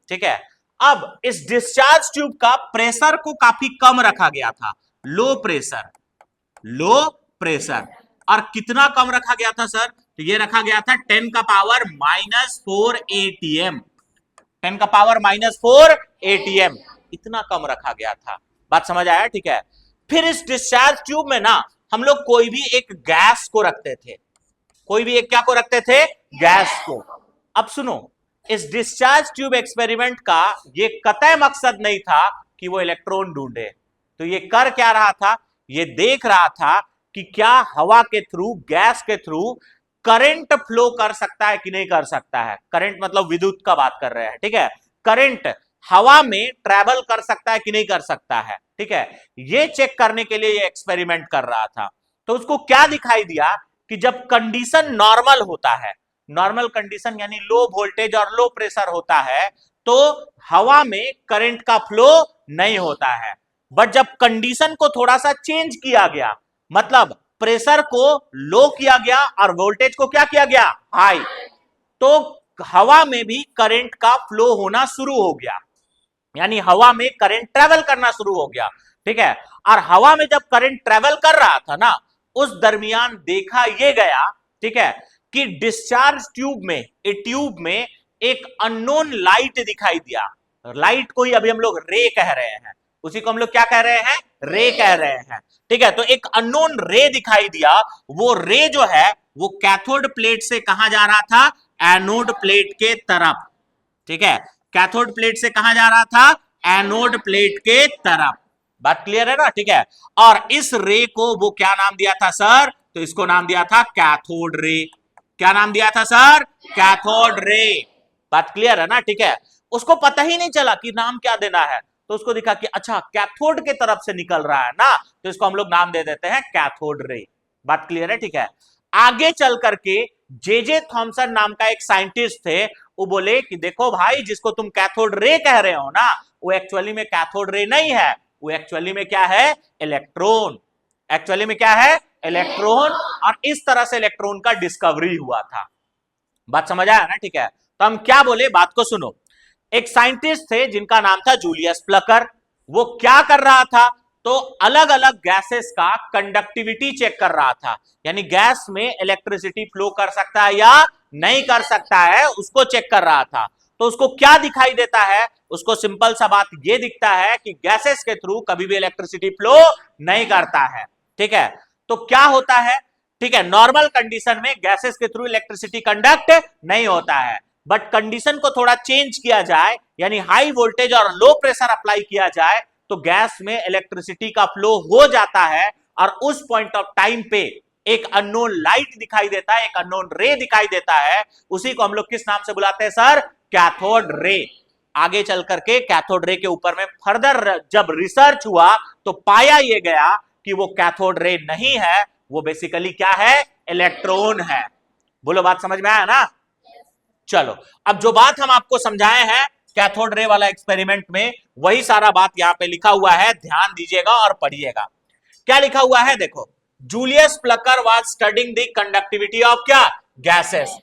S1: ठीक है। अब इस डिस्चार्ज ट्यूब का प्रेशर को काफी कम रखा गया था, लो प्रेशर। Low pressure. और कितना कम रखा गया था सर? तो ये रखा गया था 10 का पावर -4 ATM। 10 का पावर -4 ATM, इतना कम रखा गया था। बात समझ आया? ठीक है। फिर इस डिस्चार्ज ट्यूब में ना हम लोग कोई भी एक गैस को रखते थे। कोई भी एक क्या को रखते थे? गैस को। अब सुनो, इस डिस्चार्ज ट्यूब एक्सपेरिमेंट का ये कतई मकसद नहीं था कि वो इलेक्ट्रॉन ढूंढे। तो ये कर क्या रहा था? ये देख रहा था कि क्या हवा के थ्रू, गैस के थ्रू करंट फ्लो कर सकता है कि नहीं कर सकता है। करंट मतलब विद्युत का बात कर रहे हैं, ठीक है। करंट हवा में ट्रेवल कर सकता है कि नहीं कर सकता है, ठीक है। ये चेक करने के लिए ये एक्सपेरिमेंट कर रहा था। तो उसको क्या दिखाई दिया कि जब कंडीशन नॉर्मल होता है, नॉर्मल कंडीशन यानी लो वोल्टेज और लो प्रेशर होता है, तो हवा में करंट का फ्लो नहीं होता है। बट जब कंडीशन को थोड़ा सा चेंज किया गया, मतलब प्रेशर को लो किया गया और वोल्टेज को क्या किया गया, हाई, तो हवा में भी करंट का फ्लो होना शुरू हो गया, यानी हवा में करंट ट्रेवल करना शुरू हो गया। ठीक है, और हवा में जब करंट ट्रेवल कर रहा था ना, उस दरमियान देखा यह गया, ठीक है, कि डिस्चार्ज ट्यूब में, ट्यूब में एक अननोन लाइट दिखाई दिया। लाइट को ही अभी हम लोग रे कह रहे हैं, उसी को हम लोग क्या कह रहे हैं, रे कह रहे हैं। ठीक है, तो एक अननोन रे दिखाई दिया। वो रे जो है वो कैथोड प्लेट से कहां जा रहा था, एनोड प्लेट के तरफ। ठीक है, कैथोड प्लेट से कहां जा रहा था, एनोड प्लेट के तरफ। बात क्लियर है ना? ठीक है, और इस रे को वो क्या नाम दिया था सर, तो इसको नाम दिया था कैथोड रे। क्या नाम दिया था सर, कैथोड रे। बात क्लियर है ना? ठीक है, उसको पता ही नहीं चला कि नाम क्या देना है, तो उसको दिखा कि अच्छा कैथोड के तरफ से निकल रहा है ना, तो इसको हम लोग नाम दे देते हैं कैथोड रे। बात क्लियर है? ठीक है, आगे चल करके जे थॉमसन नाम का एक साइंटिस्ट थे, वो बोले कि देखो भाई, जिसको तुम कैथोड रे कह रहे हो ना, वो एक्चुअली में कैथोड रे नहीं है, वो एक्चुअली में क्या है, इलेक्ट्रॉन। एक्चुअली में क्या है, इलेक्ट्रॉन। और इस तरह से इलेक्ट्रॉन का डिस्कवरी हुआ था। बात समझ आया ना? ठीक है, तो हम क्या बोले, बात को सुनो। एक साइंटिस्ट थे जिनका नाम था जूलियस प्लकर। वो क्या कर रहा था, तो अलग अलग गैसेस का कंडक्टिविटी चेक कर रहा था, यानी गैस में इलेक्ट्रिसिटी फ्लो कर सकता है या नहीं कर सकता है, उसको चेक कर रहा था। तो उसको क्या दिखाई देता है, उसको सिंपल सा बात ये दिखता है कि गैसेस के थ्रू कभी भी इलेक्ट्रिसिटी फ्लो नहीं करता है। ठीक है, तो क्या होता है, ठीक है, नॉर्मल कंडीशन में गैसेस के थ्रू इलेक्ट्रिसिटी कंडक्ट नहीं होता है, बट कंडीशन को थोड़ा चेंज किया जाए, यानी हाई वोल्टेज और लो प्रेशर अप्लाई किया जाए, तो गैस में इलेक्ट्रिसिटी का फ्लो हो जाता है। और उस पॉइंट ऑफ टाइम पे एक अननोन लाइट दिखाई देता है, एक अननोन रे दिखाई देता है, उसी को हम लोग किस नाम से बुलाते हैं सर, कैथोड रे। आगे चल करके कैथोड रे के ऊपर में फर्दर जब रिसर्च हुआ, तो पाया यह गया कि वो कैथोड रे नहीं है, वो बेसिकली क्या है, इलेक्ट्रॉन है। बोलो, बात समझ में आया ना? चलो, अब जो बात हम आपको समझाए हैं कैथोड रे वाला एक्सपेरिमेंट में, वही सारा बात यहां पे लिखा हुआ है, ध्यान दीजिएगा और पढ़िएगा। क्या लिखा हुआ है, देखो, Julius Plucker was studying the conductivity of क्या, गैसेस।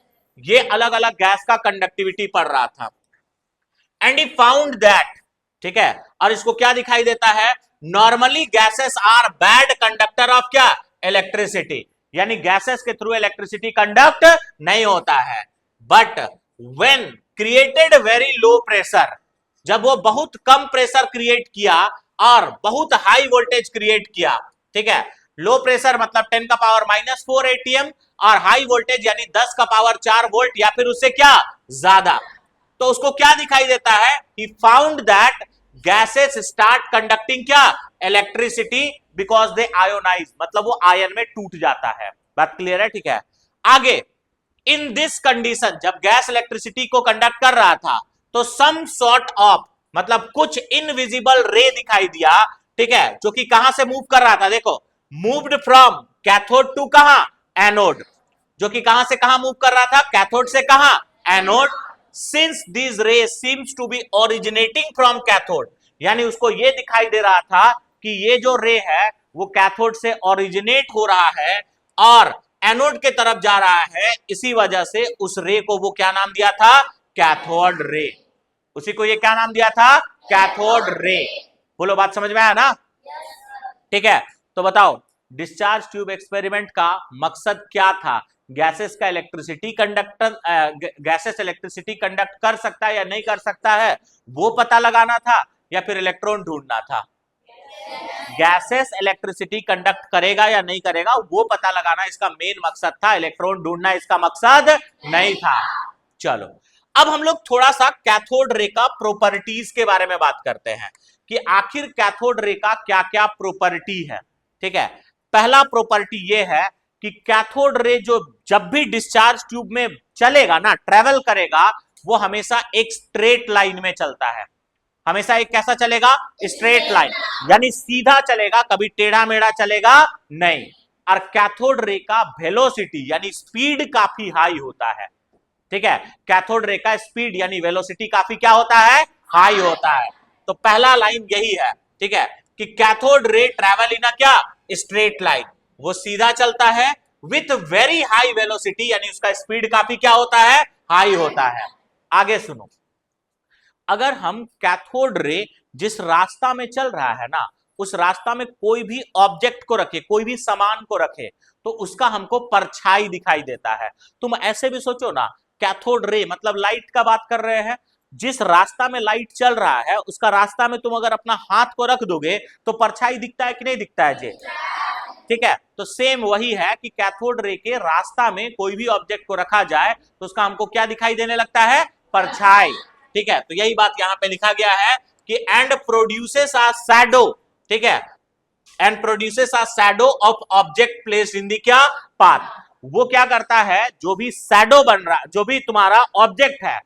S1: ये अलग अलग गैस का कंडक्टिविटी पढ़ रहा था, एंड ही फाउंड दैट, ठीक है, और इसको क्या दिखाई देता है, normally gases are bad conductor of क्या, इलेक्ट्रिसिटी, यानी गैसेस के थ्रू इलेक्ट्रिसिटी कंडक्ट नहीं होता है। But when created very low pressure, जब वो बहुत कम प्रेशर क्रिएट किया और बहुत हाई वोल्टेज क्रिएट किया, ठीक है, लो प्रेशर मतलब 10 का पावर -4 एटीएम, और हाई वोल्टेज यानी 10 का पावर 4 वोल्ट या फिर उससे क्या ज्यादा, तो उसको क्या दिखाई देता है, he found that gases start conducting क्या, इलेक्ट्रिसिटी, बिकॉज दे आयोनाइज, मतलब वो आयन में टूट जाता है। बात क्लियर है? ठीक है, आगे, इन दिस कंडीशन, जब गैस इलेक्ट्रिसिटी को कंडक्ट कर रहा था, तो सम सॉर्ट ऑफ, मतलब कुछ इनविजिबल रे दिखाई दिया, ठीक है, जो कि कहां से मूव कर रहा था, देखो, मूव्ड फ्रॉम कैथोड टू कहां, एनोड, जो कि कहां से कहां मूव कर रहा था, कैथोड से कहां, anode. Since this ray seems to be originating from cathode, यानी उसको ये दिखाई दे रहा था कि ये जो रे है वो कैथोड से ओरिजिनेट हो रहा है और एनोड के तरफ जा रहा है, इसी वजह से उस रे को वो क्या नाम दिया था, कैथोड रे। उसी को ये क्या नाम दिया था, कैथोड रे। बोलो, बात समझ में आया ना? ठीक है, तो बताओ, डिस्चार्ज ट्यूब एक्सपेरिमेंट का मकसद क्या था, गैसेस का electricity conductor, gases electricity conduct कर सकता है या नहीं कर सकता है, वो पता लगाना था, या फिर इलेक्ट्रॉन ढूंढना था? गैसेस इलेक्ट्रिसिटी कंडक्ट करेगा या नहीं करेगा, वो पता लगाना इसका मेन मकसद था, इलेक्ट्रॉन ढूंढना इसका मकसद नहीं था। चलो, अब हम लोग थोड़ा सा कैथोड रे का प्रॉपर्टीज के बारे में बात करते हैं कि आखिर कैथोड रे का क्या क्या प्रॉपर्टी है। ठीक है, पहला प्रॉपर्टी ये है कि कैथोड रे जो जब भी डिस्चार्ज ट्यूब में चलेगा ना, ट्रेवल करेगा, वो हमेशा एक स्ट्रेट लाइन में चलता है, हमेशा एक कैसा चलेगा, स्ट्रेट लाइन, यानी सीधा चलेगा, कभी टेढ़ा मेढ़ा चलेगा नहीं। और कैथोड रे का वेलोसिटी यानी स्पीड काफी हाई होता है। ठीक है, कैथोड रे का स्पीड यानी वेलोसिटी काफी क्या होता है, हाई होता है। तो पहला लाइन यही है, ठीक है, कि कैथोड रे ट्रेवल इन अ क्या, स्ट्रेट लाइन, वो सीधा चलता है विथ वेरी हाई वेलोसिटी यानी उसका स्पीड काफी क्या होता है, हाई होता है। आगे सुनो, अगर हम कैथोड रे जिस रास्ता में चल रहा है ना, उस रास्ता में कोई भी ऑब्जेक्ट को रखे, कोई भी सामान को रखे, तो उसका हमको परछाई दिखाई देता है। तुम ऐसे भी सोचो ना, कैथोड रे मतलब लाइट का बात कर रहे हैं, जिस रास्ता में लाइट चल रहा है उसका रास्ता में तुम अगर अपना हाथ को रख दोगे तो परछाई दिखता है कि नहीं दिखता है जी? ठीक है, तो सेम वही है कि कैथोड रे के रास्ता में कोई भी ऑब्जेक्ट को रखा जाए तो उसका हमको क्या दिखाई देने लगता है, परछाई। ठीक है, तो यही बात यहां पे लिखा गया है कि एंड प्रोड्यूसेस अ शैडो, ठीक है, and produces a shadow of object placed in the क्या, पाथ। वो क्या करता है, जो भी शैडो बन रहा, जो भी तुम्हारा ऑब्जेक्ट है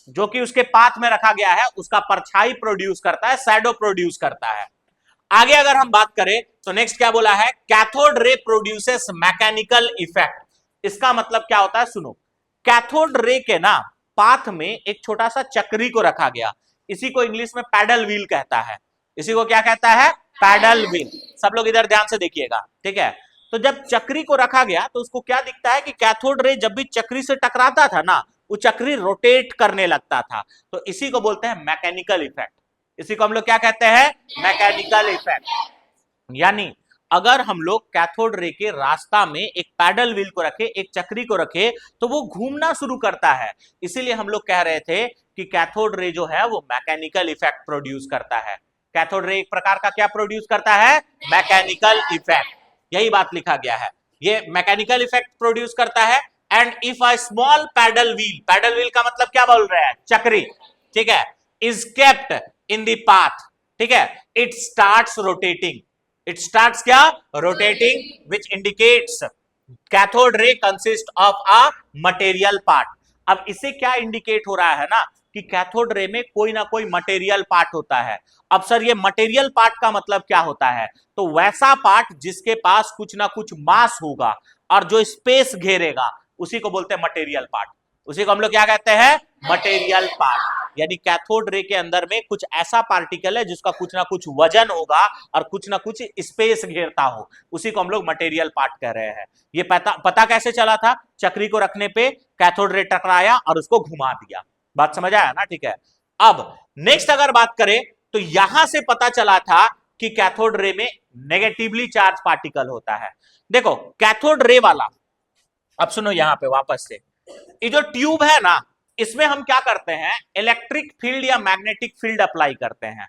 S1: जो कि उसके पाथ में रखा गया है, उसका परछाई प्रोड्यूस करता है, शैडो प्रोड्यूस करता है। आगे अगर हम बात करें तो नेक्स्ट क्या बोला है, cathode ray produces mechanical effect. इसका मतलब क्या होता है, सुनो, कैथोड रे के ना पाथ में एक छोटा सा चक्री को रखा गया, इसी को इंग्लिश में पैडल व्हील कहता है। इसी को क्या कहता है, पैडल व्हील। सब लोग इधर ध्यान से देखिएगा, ठीक है। तो जब चक्री को रखा गया तो उसको क्या दिखता है कि कैथोड रे जब भी चक्री से टकराता था ना, वो चक्री रोटेट करने लगता था। तो इसी को बोलते हैं मैकेनिकल इफेक्ट। इसी को हम लोग क्या कहते हैं, मैकेनिकल इफेक्ट। यानी अगर हम लोग कैथोड रे के रास्ता में एक पैडल व्हील को रखे, एक चक्री को रखे, तो वो घूमना शुरू करता है। इसीलिए हम लोग कह रहे थे कि कैथोड रे जो है वो मैकेनिकल इफेक्ट प्रोड्यूस करता है। कैथोड रे एक प्रकार का क्या प्रोड्यूस करता है, मैकेनिकल इफेक्ट। यही बात लिखा गया है, ये मैकेनिकल इफेक्ट प्रोड्यूस करता है। And if a small paddle wheel का मतलब क्या बोल रहे हैं, चक्री, ठीक है, is kept in the path, ठीक है, it starts rotating. It starts क्या, rotating, which indicates cathode ray consist of a material part. अब इसे क्या इंडिकेट हो रहा है ना, कि कैथोड रे में कोई ना कोई मटेरियल पार्ट होता है। अब सर ये मटेरियल पार्ट का मतलब क्या होता है, तो वैसा पार्ट जिसके पास कुछ ना कुछ मास होगा और जो स्पेस घेरेगा, उसी को बोलते हैं मटेरियल पार्ट। उसी को हम लोग क्या कहते हैं, मटेरियल पार्ट। यानी कैथोड रे के अंदर में कुछ ऐसा पार्टिकल है जिसका कुछ ना कुछ वजन होगा और कुछ ना कुछ स्पेस घेरता हो, उसी को हम लोग मटेरियल पार्ट कह रहे हैं। ये पता कैसे चला था, चक्री को रखने पे कैथोड रे टकराया और उसको घुमा दिया। बात समझ आया ना, ठीक है। अब नेक्स्ट अगर बात करें तो यहां से पता चला था कि कैथोड रे में नेगेटिवली चार्ज पार्टिकल होता है। देखो कैथोड रे वाला, अब सुनो यहां पे वापस से, ये जो ट्यूब है ना, इसमें हम क्या करते हैं, इलेक्ट्रिक फील्ड या मैग्नेटिक फील्ड अप्लाई करते हैं।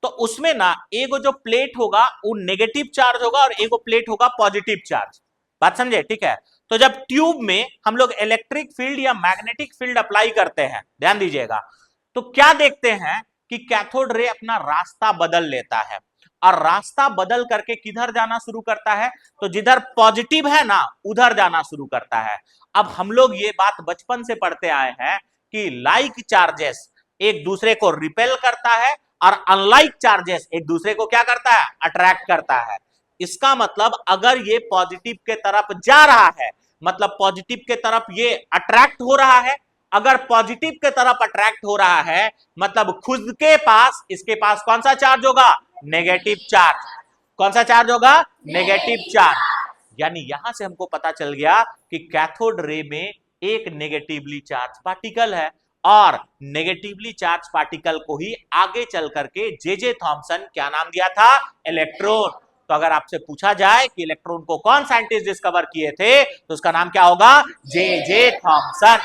S1: तो उसमें ना एगो जो प्लेट होगा वो नेगेटिव चार्ज होगा और एगो प्लेट होगा पॉजिटिव चार्ज। बात समझे, ठीक है। तो जब ट्यूब में हम लोग इलेक्ट्रिक फील्ड या मैग्नेटिक फील्ड अप्लाई करते हैं, ध्यान दीजिएगा, तो क्या देखते हैं कि कैथोड रे अपना रास्ता बदल लेता है और रास्ता बदल करके किधर जाना शुरू करता है, तो जिधर पॉजिटिव है ना उधर जाना शुरू करता है। अब हम लोग ये बात बचपन से पढ़ते आए हैं कि लाइक चार्जेस एक दूसरे को रिपेल करता है और अनलाइक चार्जेस एक दूसरे को क्या करता है, अट्रैक्ट करता है। इसका मतलब अगर ये पॉजिटिव के तरफ जा रहा है, मतलब पॉजिटिव के तरफ ये अट्रैक्ट हो रहा है। अगर पॉजिटिव के तरफ अट्रैक्ट हो रहा है मतलब खुद के पास, इसके पास कौन सा चार्ज होगा, नेगेटिव चार्ज। कौन सा चार्ज होगा, नेगेटिव चार्ज। यानी यहां से हमको पता चल गया कि कैथोड रे में एक नेगेटिवली चार्ज पार्टिकल है और नेगेटिवली चार्ज पार्टिकल को ही आगे चल करके जे थॉमसन क्या नाम दिया था, इलेक्ट्रॉन। तो अगर आपसे पूछा जाए कि इलेक्ट्रॉन को कौन साइंटिस्ट डिस्कवर किए थे, तो उसका नाम क्या होगा, जे थॉमसन।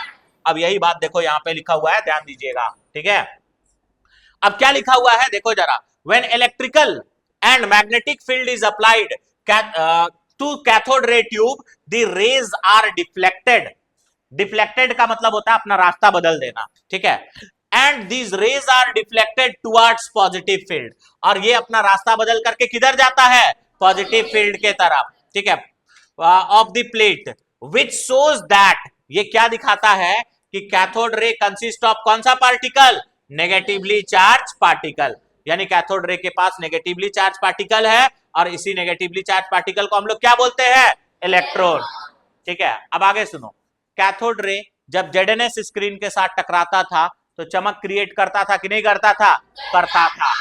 S1: अब यही बात देखो यहां पे लिखा हुआ है, ध्यान दीजिएगा, ठीक है। अब क्या लिखा हुआ है देखो जरा, when electrical and magnetic field is applied to cathode ray tube, the rays are deflected. Deflected का मतलब होता है अपना रास्ता बदल देना, ठीक है। And these rays are deflected towards positive field, और ये अपना रास्ता बदल करके किधर जाता है, पॉजिटिव फील्ड के तरफ, ठीक है, of the plate, which shows that, ये क्या दिखाता है कि कैथोड रे कंसिस्ट ऑफ कौन सा पार्टिकल, नेगेटिवली चार्ज पार्टिकल। यानी कैथोड रे के पास नेगेटिवली चार्ज पार्टिकल है और इसी नेगेटिवली चार्ज पार्टिकल को हम लोग क्या बोलते हैं, इलेक्ट्रॉन। ठीक है, अब आगे सुनो, कैथोड रे जब जेडएनएस स्क्रीन के साथ टकराता था तो चमक क्रिएट करता था कि नहीं करता था? करता था।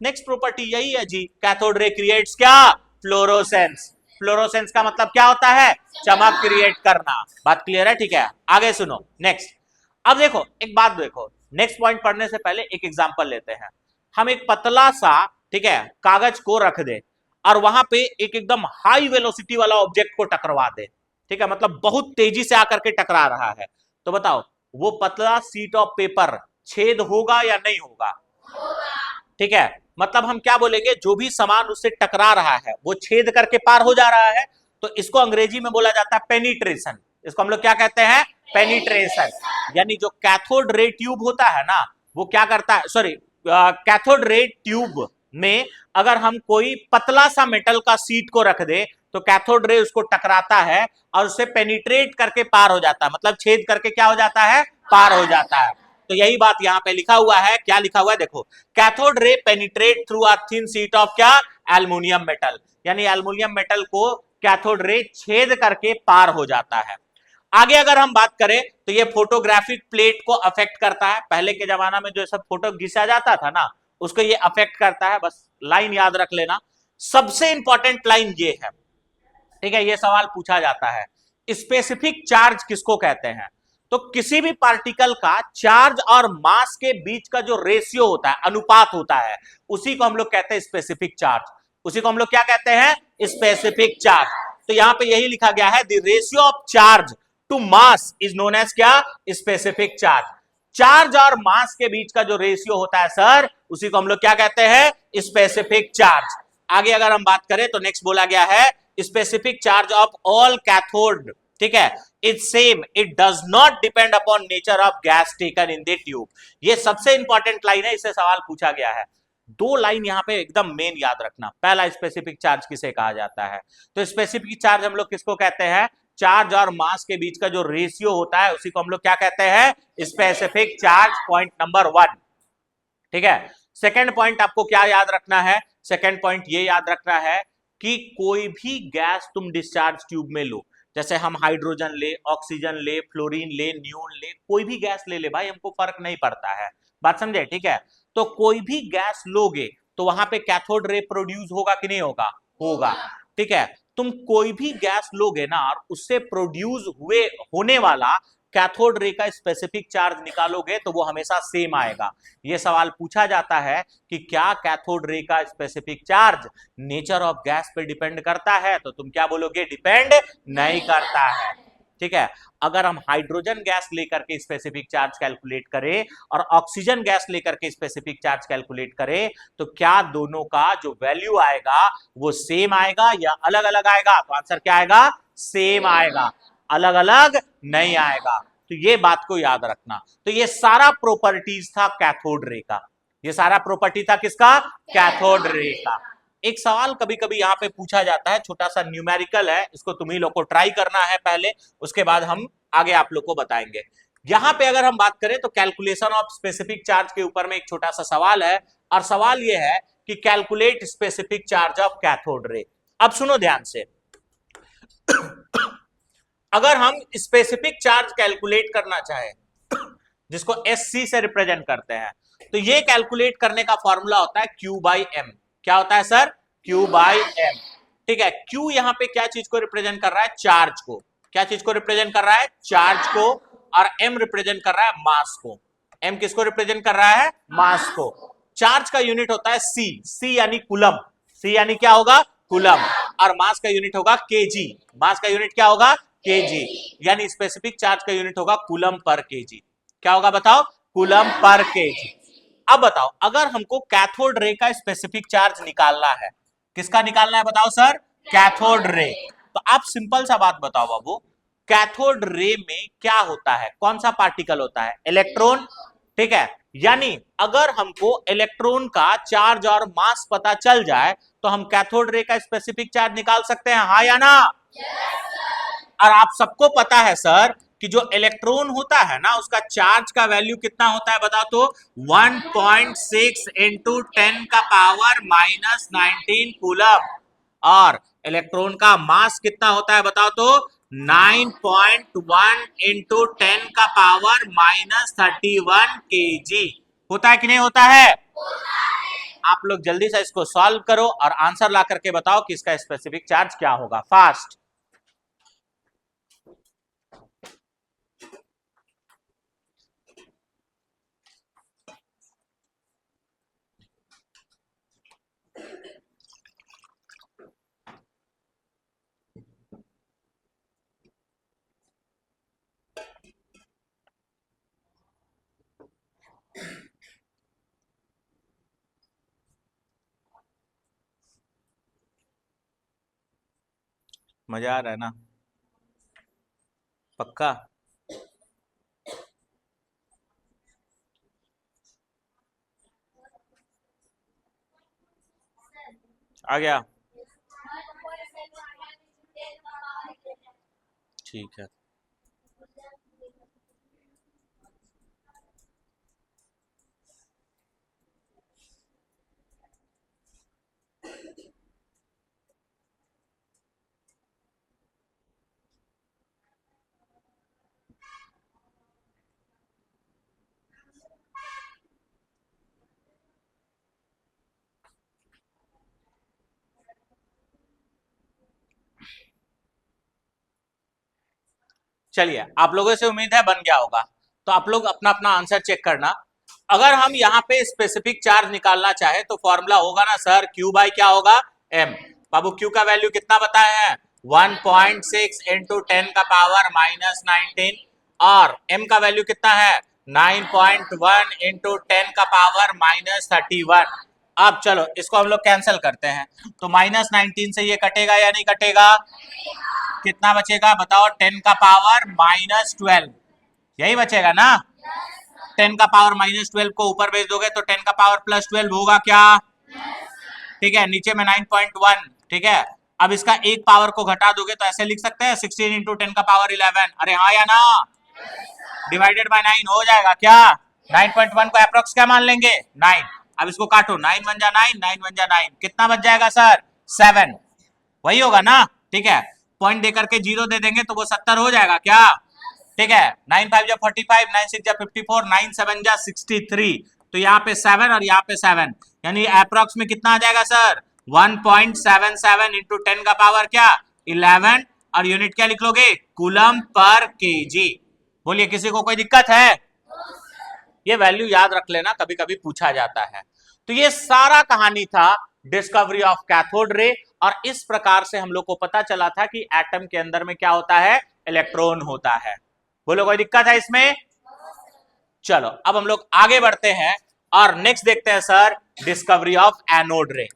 S1: नेक्स्ट प्रॉपर्टी यही है जी, कैथोड रे क्रिएट्स क्या? फ्लोरोसेंस। फ्लोरोसेंस का मतलब क्या होता है? चमक क्रिएट करना। बात क्लियर है? ठीक है, आगे सुनो नेक्स्ट। अब देखो एक बात देखो, नेक्स्ट पॉइंट पढ़ने से पहले एक एग्जांपल लेते हैं। हम एक पतला सा, ठीक है, कागज को रख दे और वहां पे एक एकदम हाई वेलोसिटी वाला ऑब्जेक्ट को टकरवा दे, ठीक है, मतलब बहुत तेजी से आकर के टकरा रहा है, तो बताओ वो पतला सीट ऑफ पेपर छेद होगा या नहीं होगा? ठीक है, मतलब हम क्या बोलेंगे, जो भी सामान उससे टकरा रहा है वो छेद करके पार हो जा रहा है, तो इसको अंग्रेजी में बोला जाता है पेनिट्रेशन। इसको हम लोग क्या कहते हैं? पेनिट्रेशन। यानी जो कैथोड रे ट्यूब होता है ना, वो क्या करता है, सॉरी, कैथोड रे ट्यूब में अगर हम कोई पतला सा मेटल का सीट को रख दे तो कैथोड रे उसको टकराता है और उससे पेनिट्रेट करके पार हो जाता है, मतलब छेद करके क्या हो जाता है? पार हो जाता है। तो यही बात यहां पे लिखा हुआ है, क्या लिखा हुआ है देखो, cathode ray penetrate through a thin sheet of क्या? Aluminium metal. यानी एल्युमिनियम मेटल को कैथोड रे छेद करके पार हो जाता है। आगे अगर हम बात करें तो ये फोटोग्राफिक प्लेट को अफेक्ट करता है। पहले के जमाना में जो सब फोटो घिसा जाता था ना, उसको ये अफेक्ट करता है। बस लाइन याद रख लेना। सबसे इंपॉर्टेंट लाइन ये है, ठीक है, ये सवाल पूछा जाता है, स्पेसिफिक चार्ज किसको कहते हैं? तो किसी भी पार्टिकल का चार्ज और मास के बीच का जो रेशियो होता है, अनुपात होता है, उसी को हम लोग कहते हैं स्पेसिफिक चार्ज। उसी को हम लोग क्या कहते हैं? Specific charge. तो यहां पे यही लिखा गया है, the ratio of charge to mass is known as क्या? Specific charge. चार्ज और मास के बीच का जो रेशियो होता है सर, उसी को हम लोग क्या कहते हैं? Specific charge. आगे अगर हम बात करें तो नेक्स्ट बोला गया है, specific charge of all cathode, ठीक है, is same, it does not depend upon nature of gas taken in the tube. ये सबसे इंपॉर्टेंट लाइन है, इससे सवाल पूछा गया है। दो लाइन यहां पे एकदम मेन याद रखना। पहला, स्पेसिफिक चार्ज किसे कहा जाता है? तो स्पेसिफिक चार्ज हम लोग किसको कहते हैं? चार्ज और मास के बीच का जो रेशियो होता है, उसी को हम लोग क्या कहते हैं? Specific charge. पॉइंट नंबर 1, ठीक है। सेकेंड पॉइंट आपको क्या याद रखना है? सेकेंड पॉइंट ये याद रखना है कि कोई भी गैस तुम डिस्चार्ज ट्यूब में लो, जैसे हम हाइड्रोजन ले, ऑक्सीजन ले, फ्लोरीन ले, नियोन ले, कोई भी गैस ले ले भाई, हमको फर्क नहीं पड़ता है। बात समझे? ठीक है, तो कोई भी गैस लोगे तो वहां पे कैथोड रे प्रोड्यूस होगा कि नहीं होगा? होगा। ठीक है, तुम कोई भी गैस लोगे ना और उससे प्रोड्यूस हुए होने वाला कैथोड रे का स्पेसिफिक चार्ज निकालोगे तो वो हमेशा सेम आएगा। ये सवाल पूछा जाता है कि क्या कैथोड रे का specific charge nature of gas पे डिपेंड करता है? तो तुम क्या बोलोगे? डिपेंड नहीं करता है। ठीक है, अगर हम हाइड्रोजन गैस लेकर के स्पेसिफिक चार्ज कैलकुलेट करें और ऑक्सीजन गैस लेकर के स्पेसिफिक चार्ज कैलकुलेट करें, तो क्या दोनों का जो वैल्यू आएगा वो सेम आएगा या अलग अलग आएगा? तो आंसर क्या आएगा? सेम आएगा, अलग अलग नहीं आएगा। तो ये बात को याद रखना। तो ये सारा प्रॉपर्टीज था कैथोड रे का। ये सारा प्रॉपर्टी था किसका? कैथोड रे का। एक सवाल कभी कभी यहां पे पूछा जाता है, छोटा सा न्यूमेरिकल है, इसको तुम ही लोग को ट्राई करना है पहले, उसके बाद हम आगे आप लोग को बताएंगे। यहां पे अगर हम बात करें तो कैलकुलेशन ऑफ स्पेसिफिक चार्ज के ऊपर में एक छोटा सा सवाल है, और सवाल यह है कि calculate specific charge of cathode ray. अब सुनो ध्यान से, अगर हम स्पेसिफिक चार्ज कैलकुलेट करना चाहें, जिसको SC से रिप्रेजेंट करते हैं, तो ये कैलकुलेट करने का फॉर्मूला होता है Q/M। क्या होता है सर? Q/M। ठीक है, Q यहां पे क्या चीज को रिप्रेजेंट कर रहा है? चार्ज को। क्या चीज को रिप्रेजेंट कर रहा है? चार्ज को। और M रिप्रेजेंट कर रहा है मास को। M किसको रिप्रेजेंट कर रहा है? मास को। चार्ज का यूनिट होता है C यानी कूलम। C यानी क्या होगा? कूलम। और मास का यूनिट होगा kg। मास का यूनिट क्या होगा? kg। यानी स्पेसिफिक चार्ज का यूनिट होगा कूलम पर kg। क्या होगा बताओ? Coulomb per kg। अब बताओ, अगर हमको कैथोड रे का स्पेसिफिक चार्ज निकालना है, किसका निकालना है बताओ सर? Cathode ray. तो आप सिंपल सा बात बताओ बाबू, कैथोड रे में क्या होता है? कौन सा पार्टिकल होता है? इलेक्ट्रॉन। ठीक है, यानी अगर हमको इलेक्ट्रॉन का चार्ज और मास पता चल जाए तो हम कैथोड रे का स्पेसिफिक चार्ज निकाल सकते हैं, हाँ या ना? और आप सबको पता है सर कि जो इलेक्ट्रॉन होता है ना, उसका चार्ज का वैल्यू कितना होता है बताओ तो? 1.6 × 10⁻⁻⁻19 कूलम। और इलेक्ट्रॉन का मास कितना होता है बताओ तो 9.1 इंटू 10 का पावर -31 केजी होता है कि नहीं होता है? आप लोग जल्दी से इसको सॉल्व करो और आंसर ला करके बताओ कि इसका स्पेसिफिक चार्ज क्या होगा। फास्ट। मजा आ रहा है ना? पक्का? आ गया? ठीक है। चलिए, आप लोगों से उम्मीद है बन गया होगा, तो आप लोग अपना अपना आंसर चेक करना। अगर हम यहाँ पे स्पेसिफिक चार्ज निकालना चाहे तो फॉर्मूला होगा ना सर, Q बाई क्या होगा M। बाबू Q का वैल्यू कितना बताए हैं 1.6 इंटू 10 का पावर -19 और M का वैल्यू कितना है 9.1 इंटू 10 का पावर -31। अब चलो इसको हम लोग कैंसिल करते हैं, तो -19 से ये कटेगा या नहीं कटेगा? कितना बचेगा बताओ 10 का पावर -12, यही बचेगा ना? 10 का पावर -12 को ऊपर भेज दोगे तो 10 का पावर +12 होगा क्या? ठीक है, नीचे में 9.1। ठीक है, अब इसका एक पावर को घटा दोगे तो ऐसे लिख सकते हैं 16 इंटू 10 का पावर 11। अरे हाँ या ना? डिवाइडेड बाय 9 हो जाएगा क्या? 9.1 को अप्रोक्स क्या मान लेंगे 9। अब इसको काटो, 9 1 जा 9, 9 1 जा 9, कितना बच जाएगा सर 7, वही होगा ना? ठीक है, पॉइंट देकर के 0 दे देंगे तो वो 70 हो जाएगा क्या? ठीक है, 9 5 जा 45, 9 6 जा 54, 9 7 जा 63, तो यहाँ पे 7 और यहाँ पे 7, यानी अप्रोक्स में कितना आ जाएगा सर 1.77 इंटू 10 का पावर क्या 11, और यूनिट क्या लिख लोगे कूलम पर केजी। बोलिए किसी को कोई दिक्कत है? ये वैल्यू याद रख लेना, कभी कभी पूछा जाता है। तो ये सारा कहानी था डिस्कवरी ऑफ कैथोड रे, और इस प्रकार से हम लोग को पता चला था कि एटम के अंदर में क्या होता है इलेक्ट्रॉन होता है। बोलो कोई दिक्कत है इसमें? चलो अब हम लोग आगे बढ़ते हैं और नेक्स्ट देखते हैं सर डिस्कवरी ऑफ एनोड रे।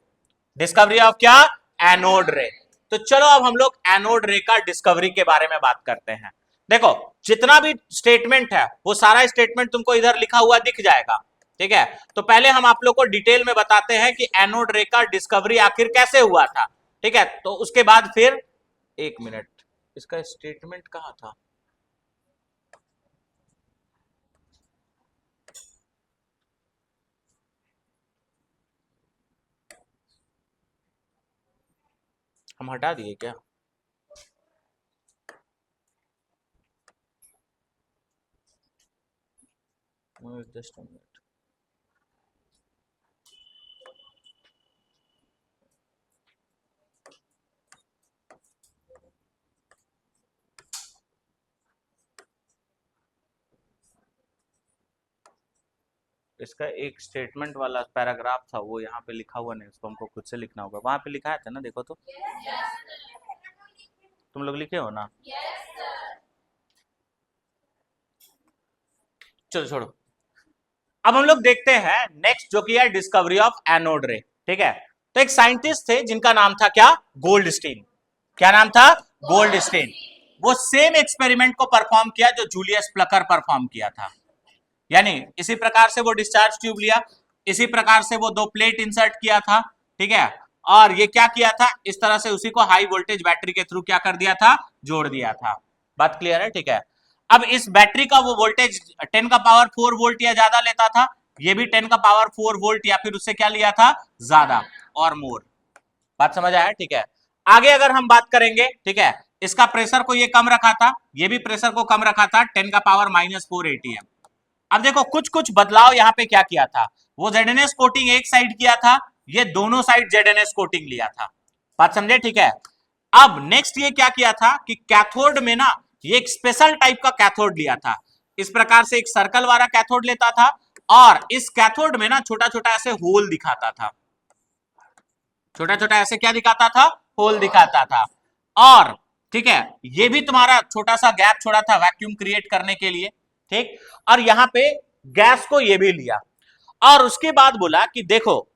S1: डिस्कवरी ऑफ क्या? एनोड रे। तो चलो अब हम लोग एनोड रे का डिस्कवरी के बारे में बात करते हैं। देखो जितना भी स्टेटमेंट है वो सारा स्टेटमेंट तुमको इधर लिखा हुआ दिख जाएगा। ठीक है, तो पहले हम आप लोग को डिटेल में बताते हैं कि एनोड रे का डिस्कवरी आखिर कैसे हुआ था। ठीक है, तो उसके बाद फिर एक मिनट, इसका स्टेटमेंट कहां था? हम हटा दिए क्या? Just minute. इसका एक स्टेटमेंट वाला पैराग्राफ था, वो यहाँ पे लिखा हुआ नहीं, उसको हमको खुद से लिखना होगा। वहां पे लिखा था ना, देखो तो। तुम लोग लिखे हो ना? चलो छोड़ो, अब हम लोग देखते हैं नेक्स्ट जो कि है डिस्कवरी ऑफ एनोड रे। ठीक है, तो एक साइंटिस्ट थे जिनका नाम था क्या गोल्डस्टीन। क्या नाम था? गोल्डस्टीन। वो सेम एक्सपेरिमेंट को परफॉर्म किया जो जूलियस प्लकर परफॉर्म किया था, यानी इसी प्रकार से वो डिस्चार्ज ट्यूब लिया, इसी प्रकार से वो दो प्लेट इंसर्ट किया था। ठीक है, और ये क्या किया था इस तरह से उसी को हाई वोल्टेज बैटरी के थ्रू क्या कर दिया था जोड़ दिया था। बात क्लियर है? ठीक है, अब इस बैटरी का वो वोल्टेज 10 का पावर 4 वोल्ट या ज्यादा लेता था, ये भी 10 का पावर 4 वोल्ट या फिर उससे क्या लिया था ज्यादा और मोर। बात समझ आया? ठीक है, आगे अगर हम बात करेंगे, ठीक है, इसका प्रेशर को ये कम रखा था, ये भी प्रेशर को कम रखा था, 10 का पावर -4 ATM। अब देखो कुछ कुछ बदलाव यहाँ पे क्या किया था, वो ZNS कोटिंग एक साइड किया था, ये दोनों साइड ZNS कोटिंग लिया था। बात समझे, ठीक है। अब नेक्स्ट ये क्या किया था कि कैथोड में ना ये एक स्पेशल टाइप का कैथोड लिया था। इस प्रकार से एक सर्कल वाला कैथोड लेता था और इस कैथोड में ना छोटा छोटा ऐसे होल दिखाता था, छोटा छोटा ऐसे क्या दिखाता था, होल दिखाता था। और ठीक है, ये भी तुम्हारा छोटा सा गैप छोड़ा था वैक्यूम क्रिएट करने के लिए, ठीक। और यहां पे गैस को ये भी लिया और उसके बाद बोला कि देखो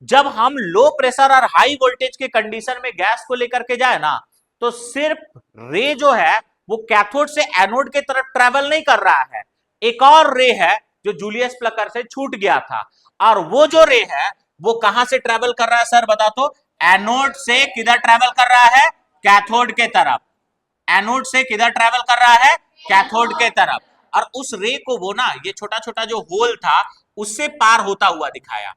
S1: जब हम लो प्रेशर और हाई वोल्टेज के कंडीशन में गैस को लेकर के जाए ना, तो सिर्फ रे जो है वो कैथोड से एनोड के तरफ ट्रेवल नहीं कर रहा है, एक और रे है जो जूलियस प्लकर से छूट गया था, और वो जो रे है वो कहां से ट्रेवल कर रहा है सर बता तो, एनोड से किधर ट्रेवल कर रहा है, कैथोड के तरफ। एनोड से किधर ट्रेवल कर रहा है, कैथोड के तरफ। और उस रे को वो ना ये छोटा छोटा जो होल था उससे पार होता हुआ दिखाया।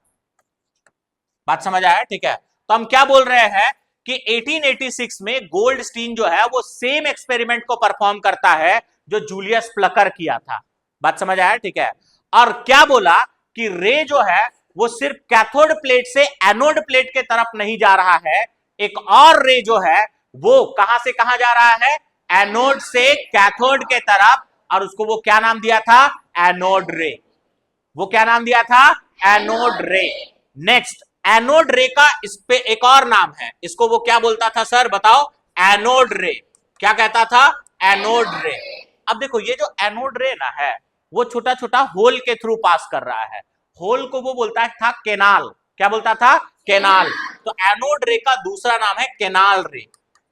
S1: बात समझ आया, ठीक है। तो हम क्या बोल रहे हैं कि 1886 में गोल्डस्टीन जो है वो सेम एक्सपेरिमेंट को परफॉर्म करता है जो जूलियस प्लकर किया था। बात समझ आया, ठीक है। और क्या बोला कि रे जो है वो सिर्फ कैथोड प्लेट से एनोड प्लेट के तरफ नहीं जा रहा है, एक और रे जो है वो कहां से कहां जा रहा है, एनोड से कैथोड के तरफ, और उसको वो क्या नाम दिया था, एनोड रे। वो क्या नाम दिया था, एनोड रे। नेक्स्ट एनोड रे का इस पे एक और नाम है, इसको वो क्या बोलता था सर बताओ, एनोड रे। क्या कहता था, एनोड रे। अब देखो ये जो एनोड रे ना है वो छोटा छोटा होल के थ्रू पास कर रहा है, होल को वो बोलता था केनाल। क्या बोलता था, केनाल। तो एनोड रे का दूसरा नाम है केनाल रे।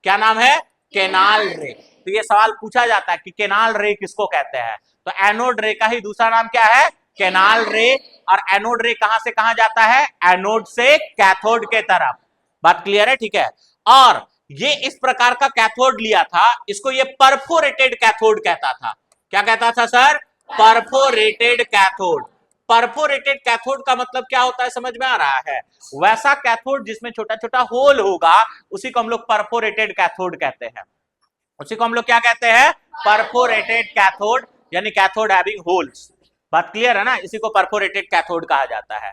S1: क्या नाम है, केनाल रे। तो ये सवाल पूछा जाता है कि केनाल रे किसको कहते हैं, तो एनोड रे का ही दूसरा नाम क्या है, केनाल रे। और एनोड रे कहां से कहां जाता है, एनोड से कैथोड के तरफ। बात क्लियर है, ठीक है। और ये इस प्रकार का कैथोड लिया था, इसको ये परफोरेटेड कैथोड कहता था। क्या कहता था sir, perforated cathode. Perforated cathode का मतलब क्या होता है समझ में आ रहा है, वैसा कैथोड जिसमें छोटा छोटा होल होगा उसी को हम लोग परफोरेटेड कैथोड कहते हैं। उसी को हम लोग क्या कहते हैं, परफोरेटेड कैथोड, यानी कैथोड हैविंग होल्स। बात क्लियर है ना, इसी को परफोरेटेड कैथोड कहा जाता है।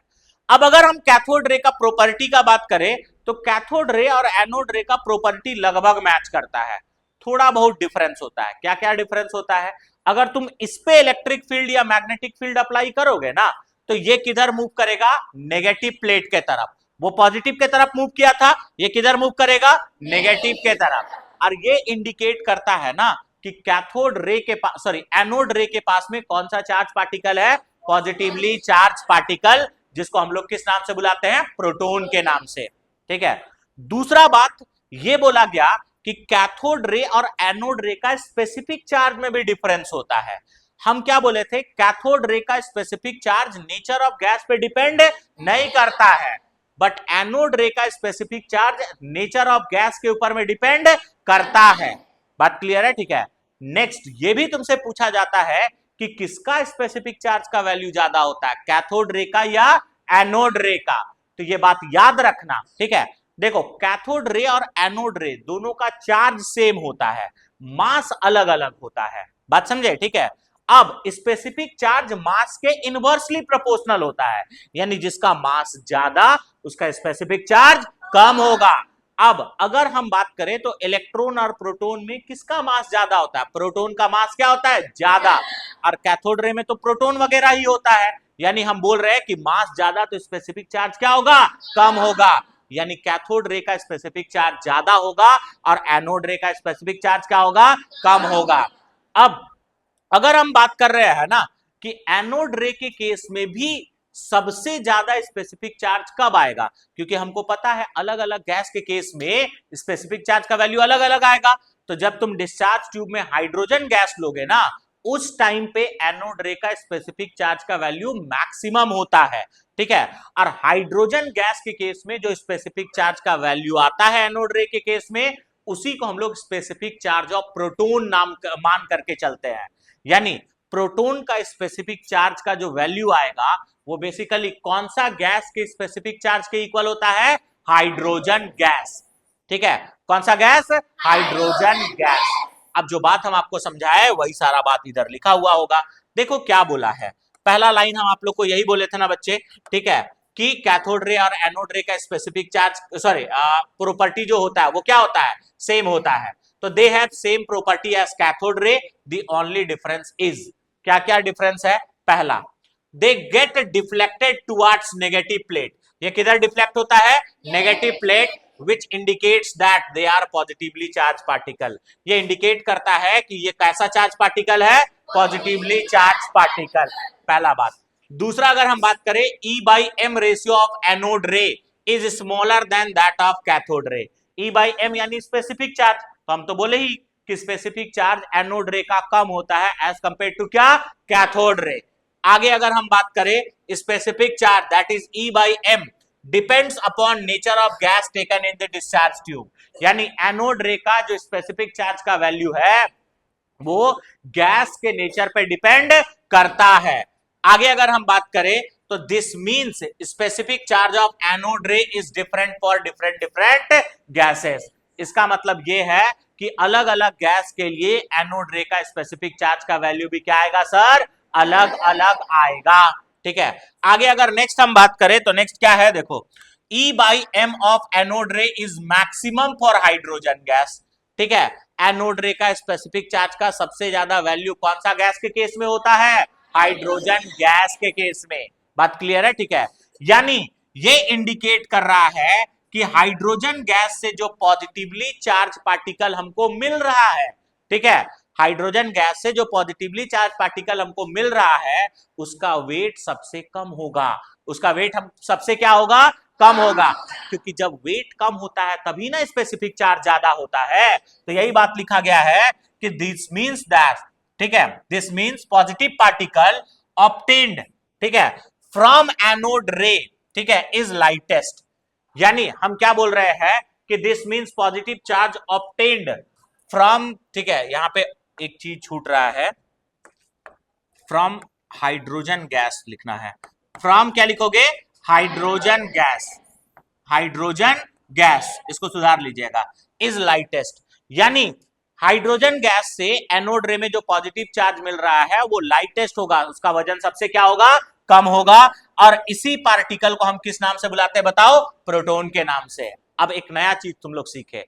S1: अब अगर हम कैथोड रे का प्रॉपर्टी का बात करें तो कैथोड रे और एनोड रे का प्रॉपर्टी लगभग मैच करता है, थोड़ा बहुत डिफरेंस होता है। क्या क्या डिफरेंस होता है, अगर तुम इस पे इलेक्ट्रिक फील्ड या मैग्नेटिक फील्ड अप्लाई करोगे ना तो ये किधर मूव करेगा, नेगेटिव प्लेट के तरफ। वो पॉजिटिव के तरफ मूव किया था, ये किधर मूव करेगा, नेगेटिव के तरफ। और ये इंडिकेट करता है ना कि कैथोड रे के पास, सॉरी एनोड रे के पास में कौन सा चार्ज पार्टिकल है, पॉजिटिवली चार्ज पार्टिकल, जिसको हम लोग किस नाम से बुलाते हैं, प्रोटॉन के नाम से, ठीक है। दूसरा बात ये बोला गया कि कैथोड रे और एनोड रे का स्पेसिफिक चार्ज में भी डिफरेंस होता है। हम क्या बोले थे, कैथोड रे का specific charge nature of gas पे डिपेंड नहीं करता है, बट एनोड रे का specific charge nature of gas के ऊपर में डिपेंड करता है। बात क्लियर है, ठीक है। नेक्स्ट ये भी तुमसे पूछा जाता है कि किसका स्पेसिफिक चार्ज का वैल्यू ज्यादा होता है, कैथोड रे का या एनोड रे का। तो ये बात याद रखना, ठीक है। देखो कैथोड रे और एनोड रे दोनों का चार्ज सेम होता है, मास अलग अलग होता है। बात समझे, ठीक है। अब स्पेसिफिक चार्ज मास के इनवर्सली प्रोपोर्शनल होता है, यानी जिसका मास ज्यादा उसका स्पेसिफिक चार्ज कम होगा। अब अगर हम बात करें तो इलेक्ट्रॉन और प्रोटॉन में किसका मास ज्यादा होता है, प्रोटॉन का मास क्या होता है, ज्यादा। और कैथोड रे में तो प्रोटॉन वगैरह ही होता है, यानी हम बोल रहे हैं कि मास ज्यादा तो स्पेसिफिक चार्ज क्या होगा, कम होगा। यानी कैथोड रे का स्पेसिफिक चार्ज ज्यादा होगा और एनोड रे का स्पेसिफिक चार्ज क्या होगा, कम होगा। अब अगर हम बात कर रहे हैं ना कि एनोड रे के केस में भी सबसे ज्यादा स्पेसिफिक चार्ज कब आएगा, क्योंकि हमको पता है अलग अलग गैस के केस में स्पेसिफिक चार्ज का वैल्यू अलग अलग आएगा। तो जब तुम डिस्चार्ज ट्यूब में हाइड्रोजन गैस लोगे ना उस टाइम पे एनोड रे का स्पेसिफिक चार्ज का वैल्यू मैक्सिमम होता है, ठीक है। और हाइड्रोजन गैस के केस में जो स्पेसिफिक चार्ज का वैल्यू आता है एनोड रे के केस में, उसी को हम लोग स्पेसिफिक चार्ज ऑफ प्रोटॉन नाम मान करके चलते हैं। यानी प्रोटॉन का स्पेसिफिक चार्ज का जो वैल्यू आएगा वो बेसिकली कौन सा गैस के स्पेसिफिक चार्ज के इक्वल होता है, हाइड्रोजन गैस, ठीक है। कौन सा गैस? Hydrogen gas. अब जो बात हम आपको समझाए वही सारा बात इधर लिखा हुआ होगा। देखो क्या बोला है, पहला लाइन हम आप लोग को यही बोले थे ना बच्चे, ठीक है, कि कैथोड रे और एनोड रे का स्पेसिफिक चार्ज सॉरी प्रॉपर्टी जो होता है वो क्या होता है? सेम होता है। तो they have same property as cathode ray, the only difference is, क्या क्या डिफरेंस है? पहला, they get deflected towards negative plate, ये किधर डिफ्लेक्ट होता है? Negative plate, which indicates that they are positively charged particle, ये इंडिकेट करता है कि ये कैसा चार्ज पार्टिकल है? पॉजिटिवली चार्ज पार्टिकल, पहला बात। दूसरा, अगर हम बात करें E/m ratio of anode ray is smaller than that of cathode ray, E/m यानी स्पेसिफिक चार्ज, तो हम तो बोले ही कि स्पेसिफिक चार्ज एनोड रे का कम होता है एज कंपेयर टू क्या? Cathode ray. आगे अगर हम बात करें specific charge that is E/m depends upon nature of gas taken in the discharge tube, यानी एनोड रे का जो स्पेसिफिक चार्ज का वैल्यू है वो गैस के नेचर पे डिपेंड करता है। आगे अगर हम बात करें तो this means specific charge of anode ray is different for different gases, इसका मतलब ये है कि अलग अलग गैस के लिए एनोड रे का स्पेसिफिक चार्ज का वैल्यू भी क्या आएगा सर? अलग अलग आएगा, ठीक है। आगे अगर नेक्स्ट हम बात करें तो नेक्स्ट क्या है, देखो E/m of anode ray is maximum for hydrogen gas, ठीक है। एनोड रे का स्पेसिफिक चार्ज का सबसे ज्यादा वैल्यू कौन सा गैस के केस में होता है? हाइड्रोजन गैस के केस में, बात क्लियर है, ठीक है। यानी ये इंडिकेट कर रहा है कि हाइड्रोजन गैस से जो पॉजिटिवली चार्ज पार्टिकल हमको मिल रहा है, ठीक है, हाइड्रोजन गैस से जो पॉजिटिवली चार्ज पार्टिकल हमको मिल रहा है उसका वेट सबसे कम होगा, उसका वेट हम सबसे क्या होगा? कम होगा, क्योंकि जब वेट कम होता है तभी ना स्पेसिफिक चार्ज ज्यादा होता है। तो यही बात लिखा गया है कि दिस मींस दैट, ठीक है, this means positive particle obtained, ठीक है, फ्रॉम एनोड रे, ठीक है, इज लाइटेस्ट, यानी हम क्या बोल रहे हैं कि this means positive charge obtained from, ठीक है, यहां पे एक चीज छूट रहा है, फ्रॉम हाइड्रोजन गैस लिखना है, फ्रॉम क्या लिखोगे? हाइड्रोजन गैस, हाइड्रोजन गैस, इसको सुधार लीजिएगा, इज लाइटेस्ट, यानी हाइड्रोजन गैस से एनोड रे में जो पॉजिटिव चार्ज मिल रहा है वो लाइटेस्ट होगा, उसका वजन सबसे क्या होगा? कम होगा। और इसी पार्टिकल को हम किस नाम से बुलाते हैं बताओ? प्रोटॉन के नाम से। अब एक नया चीज तुम लोग सीखे,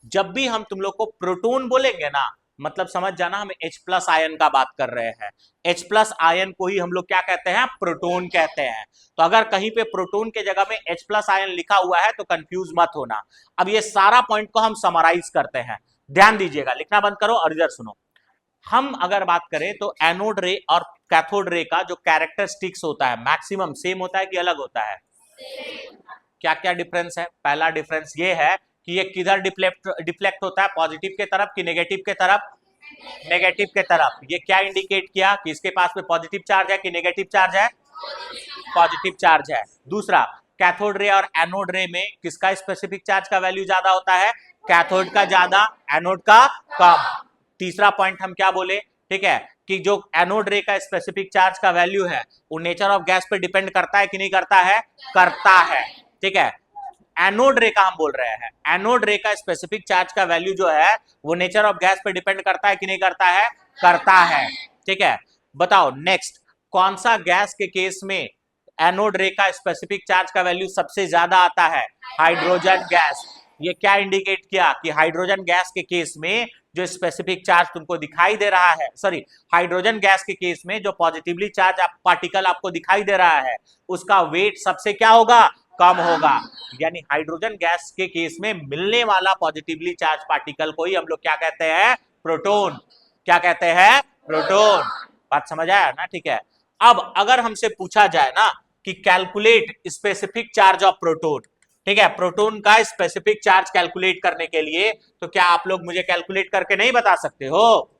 S1: जब भी हम तुम लोग को प्रोटॉन बोलेंगे ना, मतलब समझ जाना हम H+ आयन का बात कर रहे हैं, H+ आयन को ही हम लोग क्या कहते हैं? प्रोटॉन कहते हैं। तो अगर कहीं पे प्रोटॉन के जगह में H+ आयन लिखा हुआ है तो कंफ्यूज मत होना। अब ये सारा पॉइंट को हम समराइज करते हैं, ध्यान दीजिएगा, लिखना बंद करो और इधर सुनो। हम अगर बात करें तो एनोड रे और कैथोड रे का जो कैरेक्टरिस्टिक्स होता है मैक्सिमम सेम होता है कि अलग होता है? क्या क्या डिफरेंस है? पहला डिफरेंस ये है कि ये किधर डिफ्लेक्ट होता है, पॉजिटिव के तरफ कि नेगेटिव के तरफ? नेगेटिव के तरफ। ये क्या इंडिकेट किया कि इसके पास में पॉजिटिव चार्ज है कि नेगेटिव चार्ज है? पॉजिटिव चार्ज है। दूसरा, कैथोड रे और एनोड रे में किसका स्पेसिफिक चार्ज का वैल्यू ज्यादा होता है? कैथोड का ज्यादा, एनोड का कम। तीसरा पॉइंट हम क्या बोले, ठीक है, कि जो एनोड रे का स्पेसिफिक चार्ज का वैल्यू है वो नेचर ऑफ गैस पे डिपेंड करता है कि नहीं करता है? करता है, ठीक है। एनोड रे का हम बोल रहे हैं, एनोड रे का स्पेसिफिक चार्ज का वैल्यू जो है वो नेचर ऑफ गैस पे डिपेंड करता है कि नहीं करता है? करता है, ठीक है। बताओ नेक्स्ट, कौन सा गैस के केस में एनोड रे का स्पेसिफिक चार्ज का वैल्यू सबसे ज्यादा आता है? Hydrogen gas. ये क्या इंडिकेट किया कि हाइड्रोजन गैस के केस में जो स्पेसिफिक चार्ज तुमको दिखाई दे रहा है, सॉरी, हाइड्रोजन गैस के केस में जो पॉजिटिवली चार्ज पार्टिकल आपको दिखाई दे रहा है उसका वेट सबसे क्या होगा? कम होगा। यानी हाइड्रोजन गैस के केस में मिलने वाला पॉजिटिवली चार्ज पार्टिकल को ही हम लोग क्या कहते हैं? प्रोटॉन। क्या कहते हैं? प्रोटॉन। बात समझ आया ना? ठीक है। अब अगर हमसे पूछा जाए ना कि calculate specific charge of proton, ठीक है, प्रोटॉन का स्पेसिफिक चार्ज कैलकुलेट करने के लिए, तो क्या आप लोग मुझे कैलकुलेट करके नहीं बता सकते हो?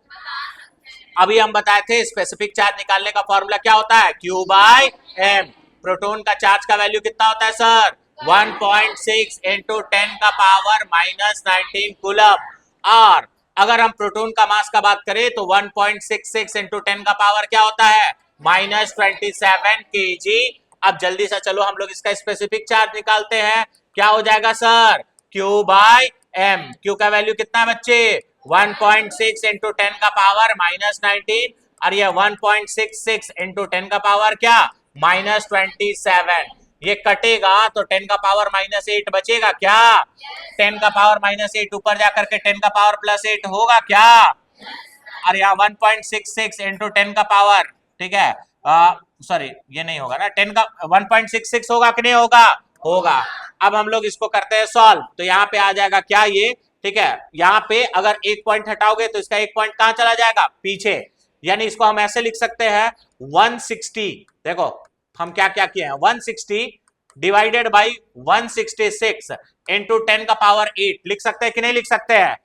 S1: अभी हम बताए थे स्पेसिफिक चार्ज निकालने का फॉर्मूला क्या होता है? Q/m। प्रोटॉन का चार्ज का वैल्यू कितना होता है सर? 1.6 इंटू 10 का पावर -19 कूलम। और अगर हम प्रोटॉन का मास का बात करें तो 1.66 इंटू 10 का पावर क्या होता है? -27 kg। अब जल्दी से चलो हम लोग इसका स्पेसिफिक चार्ज निकालते हैं। क्या हो जाएगा सर? Q/m m। q का वैल्यू कितना है बच्चे 1.6 इंटू 10 का पावर -19 और ये 1.66 इंटू 10 का पावर क्या -27। ये कटेगा तो 10 का पावर -8 बचेगा क्या 10 का पावर -8 ऊपर जाकर के 10 का पावर +8 होगा क्या और यहाँ 1.66 इंटू 10 का पावर ठीक है सॉरी ये नहीं होगा ना 10 का 1.66 होगा कि नहीं होगा होगा। अब हम लोग इसको करते हैं सॉल्व तो यहाँ पे आ जाएगा क्या ये ठीक है यहाँ पे अगर एक पॉइंट हटाओगे तो इसका एक पॉइंट कहाँ चला जाएगा पीछे यानी इसको हम ऐसे लिख सकते हैं 160 देखो हम क्या क्या किए हैं 160 डिवाइडेड बाई 166 इंटू 10 का पावर 8 लिख सकते हैं कि नहीं लिख सकते हैं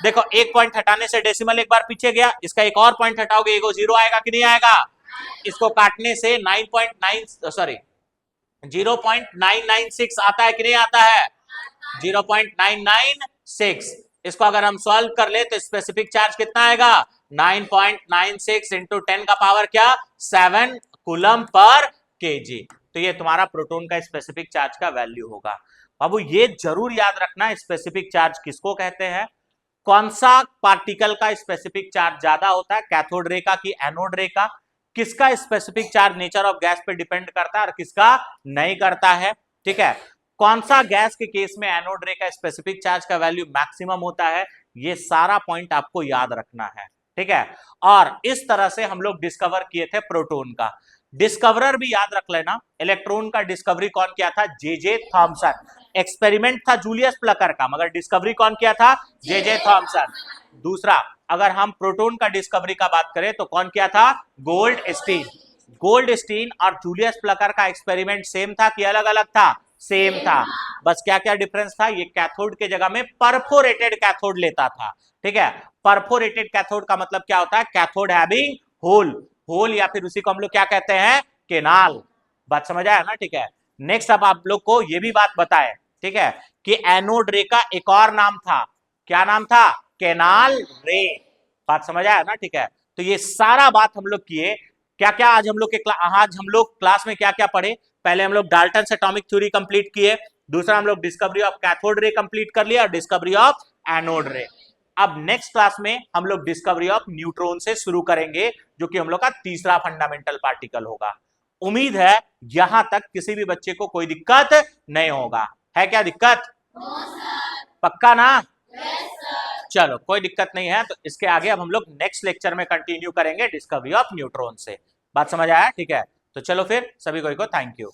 S1: देखो एक पॉइंट हटाने से डेसिमल एक बार पीछे गया इसका एक और पॉइंट हटाओगे एगो 0 आएगा कि नहीं आएगा इसको काटने से 9.9 सॉरी 0.996 आता है कि नहीं आता है 0.996 इसको अगर हम सॉल्व कर ले तो स्पेसिफिक चार्ज कितना आएगा 9.96 इंटू 10 का पावर क्या 7 कूलम पर केजी तो ये तुम्हारा प्रोटॉन का स्पेसिफिक चार्ज का वैल्यू होगा। बाबू ये जरूर याद रखना स्पेसिफिक चार्ज किसको कहते हैं कौन सा पार्टिकल का स्पेसिफिक चार्ज ज्यादा होता है कैथोड रे का कि एनोड रे का किसका specific charge nature of gas पे डिपेंड करता है और किसका नहीं करता है ठीक है कौन सा गैस के केस में एनोड रे का स्पेसिफिक चार्ज का वैल्यू मैक्सिमम होता है ये सारा पॉइंट आपको याद रखना है ठीक है और इस तरह से हम लोग डिस्कवर किए थे प्रोटॉन का डिस्कवरर भी याद रख लेना इलेक्ट्रॉन का डिस्कवरी कौन किया था जे थॉमसन एक्सपेरिमेंट था जूलियस प्लकर का मगर डिस्कवरी कौन किया था जे थॉमसन दूसरा अगर हम प्रोटॉन का डिस्कवरी का बात करें तो कौन किया था गोल्ड स्टीन और जूलियस प्लकर का एक्सपेरिमेंट सेम था कि अलग अलग था सेम था बस क्या क्या डिफरेंस था ये कैथोड के जगह में परफोरेटेड कैथोड लेता था ठीक है परफोरेटेड कैथोड का मतलब क्या होता है कैथोड हैविंग होल या फिर उसी को हम लोग क्या कहते हैं केनाल बात समझ आया ना ठीक है नेक्स्ट अब आप लोग को ये भी बात बताएं ठीक है कि एनोड रे का एक और नाम था क्या नाम था केनाल रे बात समझ आया ना ठीक है तो ये सारा बात हम लोग किए क्या क्या आज हम लोग क्लास में क्या क्या पढ़े पहले हम लोग डाल्टन से एटॉमिक थ्योरी कंप्लीट किए दूसरा हम लोग discovery of cathode ray complete कर लिया और डिस्कवरी ऑफ एनोड रे अब नेक्स्ट क्लास में हम लोग डिस्कवरी ऑफ न्यूट्रॉन से शुरू करेंगे जो कि हम लोग का तीसरा फंडामेंटल पार्टिकल होगा उम्मीद है यहां तक किसी भी बच्चे को कोई दिक्कत नहीं होगा है क्या दिक्कत पक्का ना चलो कोई दिक्कत नहीं है तो इसके आगे अब हम लोग नेक्स्ट लेक्चर में कंटिन्यू करेंगे डिस्कवरी ऑफ न्यूट्रॉन से बात समझ आया ठीक है तो चलो फिर सभी को थैंक यू।